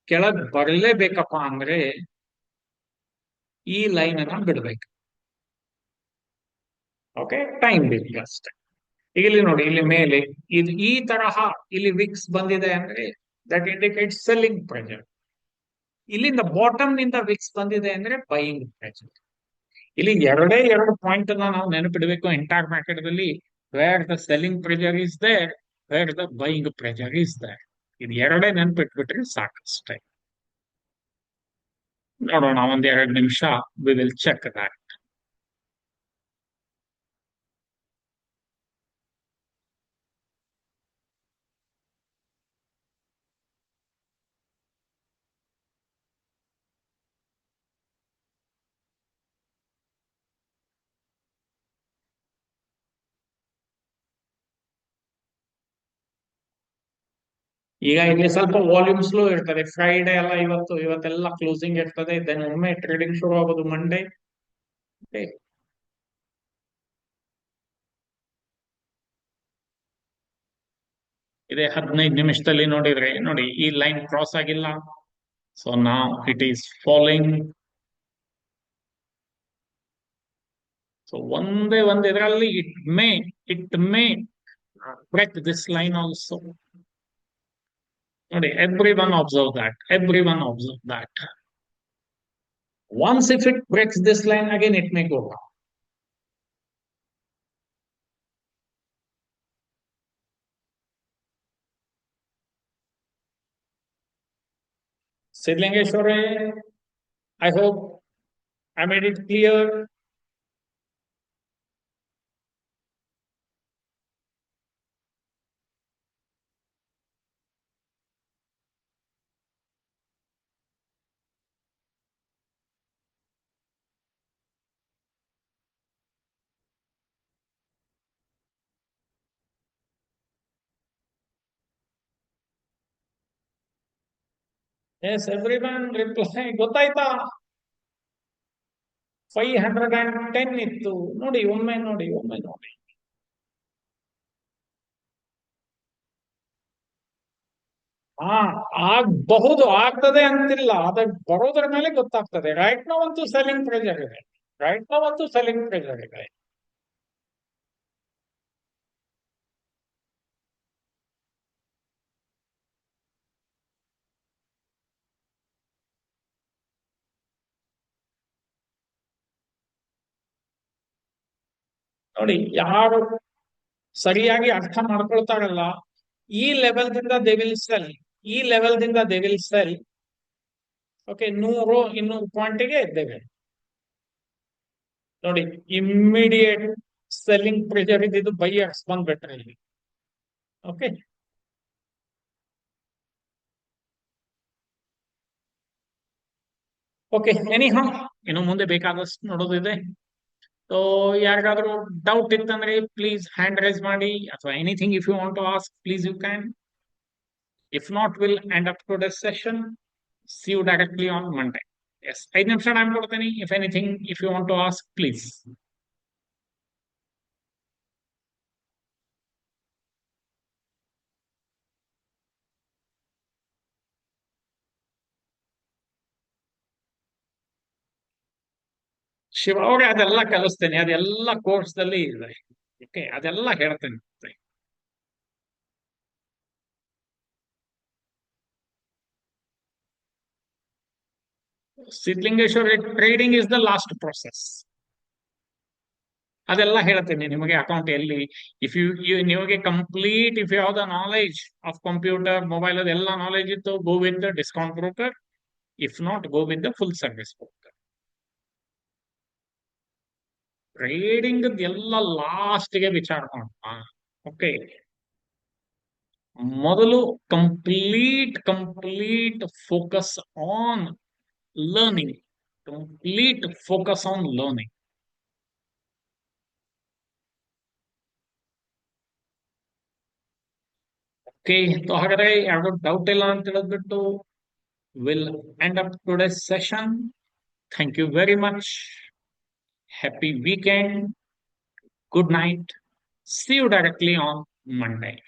ಕೆಳಗ್ ಬರಲೇಬೇಕಪ್ಪ ಅಂದ್ರೆ ಈ ಲೈನ್ ಅನ್ನ ಬಿಡ್ಬೇಕು. ಓಕೆ, ಟೈಮ್ ಬೇಕು ಅಷ್ಟೇ. ಈಗ ಇಲ್ಲಿ ನೋಡಿ, ಇಲ್ಲಿ ಮೇಲೆ ಇದು ಈ ತರಹ ಇಲ್ಲಿ ವಿಕ್ಸ್ ಬಂದಿದೆ ಅಂದ್ರೆ ದಟ್ ಇಂಡಿಕೇಟ್ ಸೆಲ್ಲಿಂಗ್ ಪ್ರೆಷರ್. ಇಲ್ಲಿಂದ ಬಾಟಮ್ ನಿಂದ ವಿಕ್ಸ್ ಬಂದಿದೆ ಅಂದ್ರೆ ಬೈಯಿಂಗ್ ಪ್ರೆಷರ್. ಇಲ್ಲಿ ಎರಡೇ ಎರಡು ಪಾಯಿಂಟ್ ಅನ್ನ ನಾವು ನೆನಪಿಡಬೇಕು ಎಂಟೈರ್ ಮಾರ್ಕೆಟ್ ಅಲ್ಲಿ. Where the selling pressure is there, where the buying pressure is there. ಇದು ಎರಡೇ ನೆನಪಿಟ್ಬಿಟ್ರೆ ಸಾಕಷ್ಟೇ. ನೋಡೋಣ ಒಂದ್ 2 ನಿಮಿಷ, ವಿ ವಿಲ್ ಚೆಕ್ ದಟ್. ಈಗ ಇಲ್ಲಿ ಸ್ವಲ್ಪ ವಾಲ್ಯೂಮ್ ಸ್ಲೋ ಇರ್ತದೆ, ಫ್ರೈಡೆ ಎಲ್ಲ ಇವತ್ತೆಲ್ಲ ಕ್ಲೋಸಿಂಗ್ ಇರ್ತದೆ, ದೆನ್ ಒಮ್ಮೆ ಟ್ರೇಡಿಂಗ್ ಶುರು ಆಗೋದು ಮಂಡೇ. ಇದೆ 15 ನಿಮಿಷದಲ್ಲಿ ನೋಡಿದ್ರೆ ನೋಡಿ, ಈ ಲೈನ್ ಕ್ರಾಸ್ ಆಗಿಲ್ಲ. ಸೊ ನಾವ್ ಇಟ್ ಈಸ್ ಫಾಲೋಯಿಂಗ್. ಸೊ ಒಂದೇ ಒಂದು ಇದರಲ್ಲಿ it may break this line also. ನೋಡಿ, every one observe that. Once if it breaks this line again it may go. ಸಿದ್ಲಿಂಗೇಶ್ವರೇ, I hope I made it clear. Yes, every one reply ಗೊತ್ತಾಯ್ತಾ? 510 ಇತ್ತು ನೋಡಿ, ಒಮ್ಮೆ ನೋಡಿ. ಹಾ, ಆಗಬಹುದು, ಆಗ್ತದೆ ಅಂತಿಲ್ಲ, ಅದ ಬರೋದ್ರ ಮೇಲೆ ಗೊತ್ತಾಗ್ತದೆ. ರೈಟ್ ನಾವು ಅಂತೂ ಸೆಲ್ಲಿಂಗ್ ಪ್ರೆಷರ್ ಇದೆ. ರೈಟ್ ನಾವು ಅಂತೂ ಸೆಲ್ಲಿಂಗ್ ಪ್ರೆಷರ್ ಇದೆ. ನೋಡಿ, ಯಾರು ಸರಿಯಾಗಿ ಅರ್ಥ ಮಾಡ್ಕೊಳ್ತಾರಲ್ಲ, ಈ ಲೆವೆಲ್ ದಿಂದ ದೇ ವಿಲ್ ಸೆಲ್. ಈ ಲೆವೆಲ್ ದಿಂದ ದೇ ವಿಲ್ ಸೆಲ್. ಓಕೆ, 100-200 ಪಾಯಿಂಟಿಗೆ ಇದ್ದೇವೆ. ನೋಡಿ, ಇಮ್ಮಿಡಿಯೇಟ್ ಸೆಲ್ಲಿಂಗ್ ಪ್ರೆಷರ್ ಇದ್ದು ಬೈಯರ್ಸ್ ಬಂದ್ಬಿಟ್ರೆ ಇಲ್ಲಿ. ಓಕೆ, ಓಕೆ, ಎನಿಹೌ ಇನ್ನು ಮುಂದೆ ಬೇಕಾದಷ್ಟು ನೋಡೋದಿದೆ. ಸೊ ಯಾರಿಗಾದ್ರೂ ಡೌಟ್ ಇತ್ತಂದ್ರೆ ಪ್ಲೀಸ್ ಹ್ಯಾಂಡ್ ರೈಸ್ ಮಾಡಿ, ಅಥವಾ anything if you want to ask please you can. If not, we'll end up today's session. See you directly on Monday. Yes, 5 ನಿಮಿಷ ಟೈಮ್ ಕೊಡ್ತೀನಿ. If anything if you want to ask please. Shiva ಅವ್ರೆ, ಅದೆಲ್ಲ ಕಲಿಸ್ತೇನೆ, ಅದೆಲ್ಲ ಕೋರ್ಸ್ ದಲ್ಲಿ ಇದೆ. ಓಕೆ, ಅದೆಲ್ಲ ಹೇಳ್ತೇನೆ. Siddalingeshwara, trading is the last process. ಅದೆಲ್ಲ ಹೇಳ್ತೇನೆ ನಿಮಗೆ. ಅಕೌಂಟ್ ಎಲ್ಲಿ, ನಿಮಗೆ complete if you have the knowledge of computer, mobile, ಅದೆಲ್ಲ ನಾಲೆಜ್ ಇತ್ತು, go with the discount broker. If not, go with the full service broker. Trading ಎಲ್ಲ ಲಾಸ್ಟ್ಗೆ ವಿಚಾರ ಮಾಡೋಣ. ಓಕೆ, ಮೊದಲು complete focus on learning. Complete focus on learning. Okay, ಹಾಗಾದ್ರೆ ಯಾರು ಡೌಟ್ ಇಲ್ಲ ಅಂತ ಹೇಳಿದ್ಬಿಟ್ಟು will end up today's session. Thank you very much. Happy weekend. Good night. See you directly on Monday.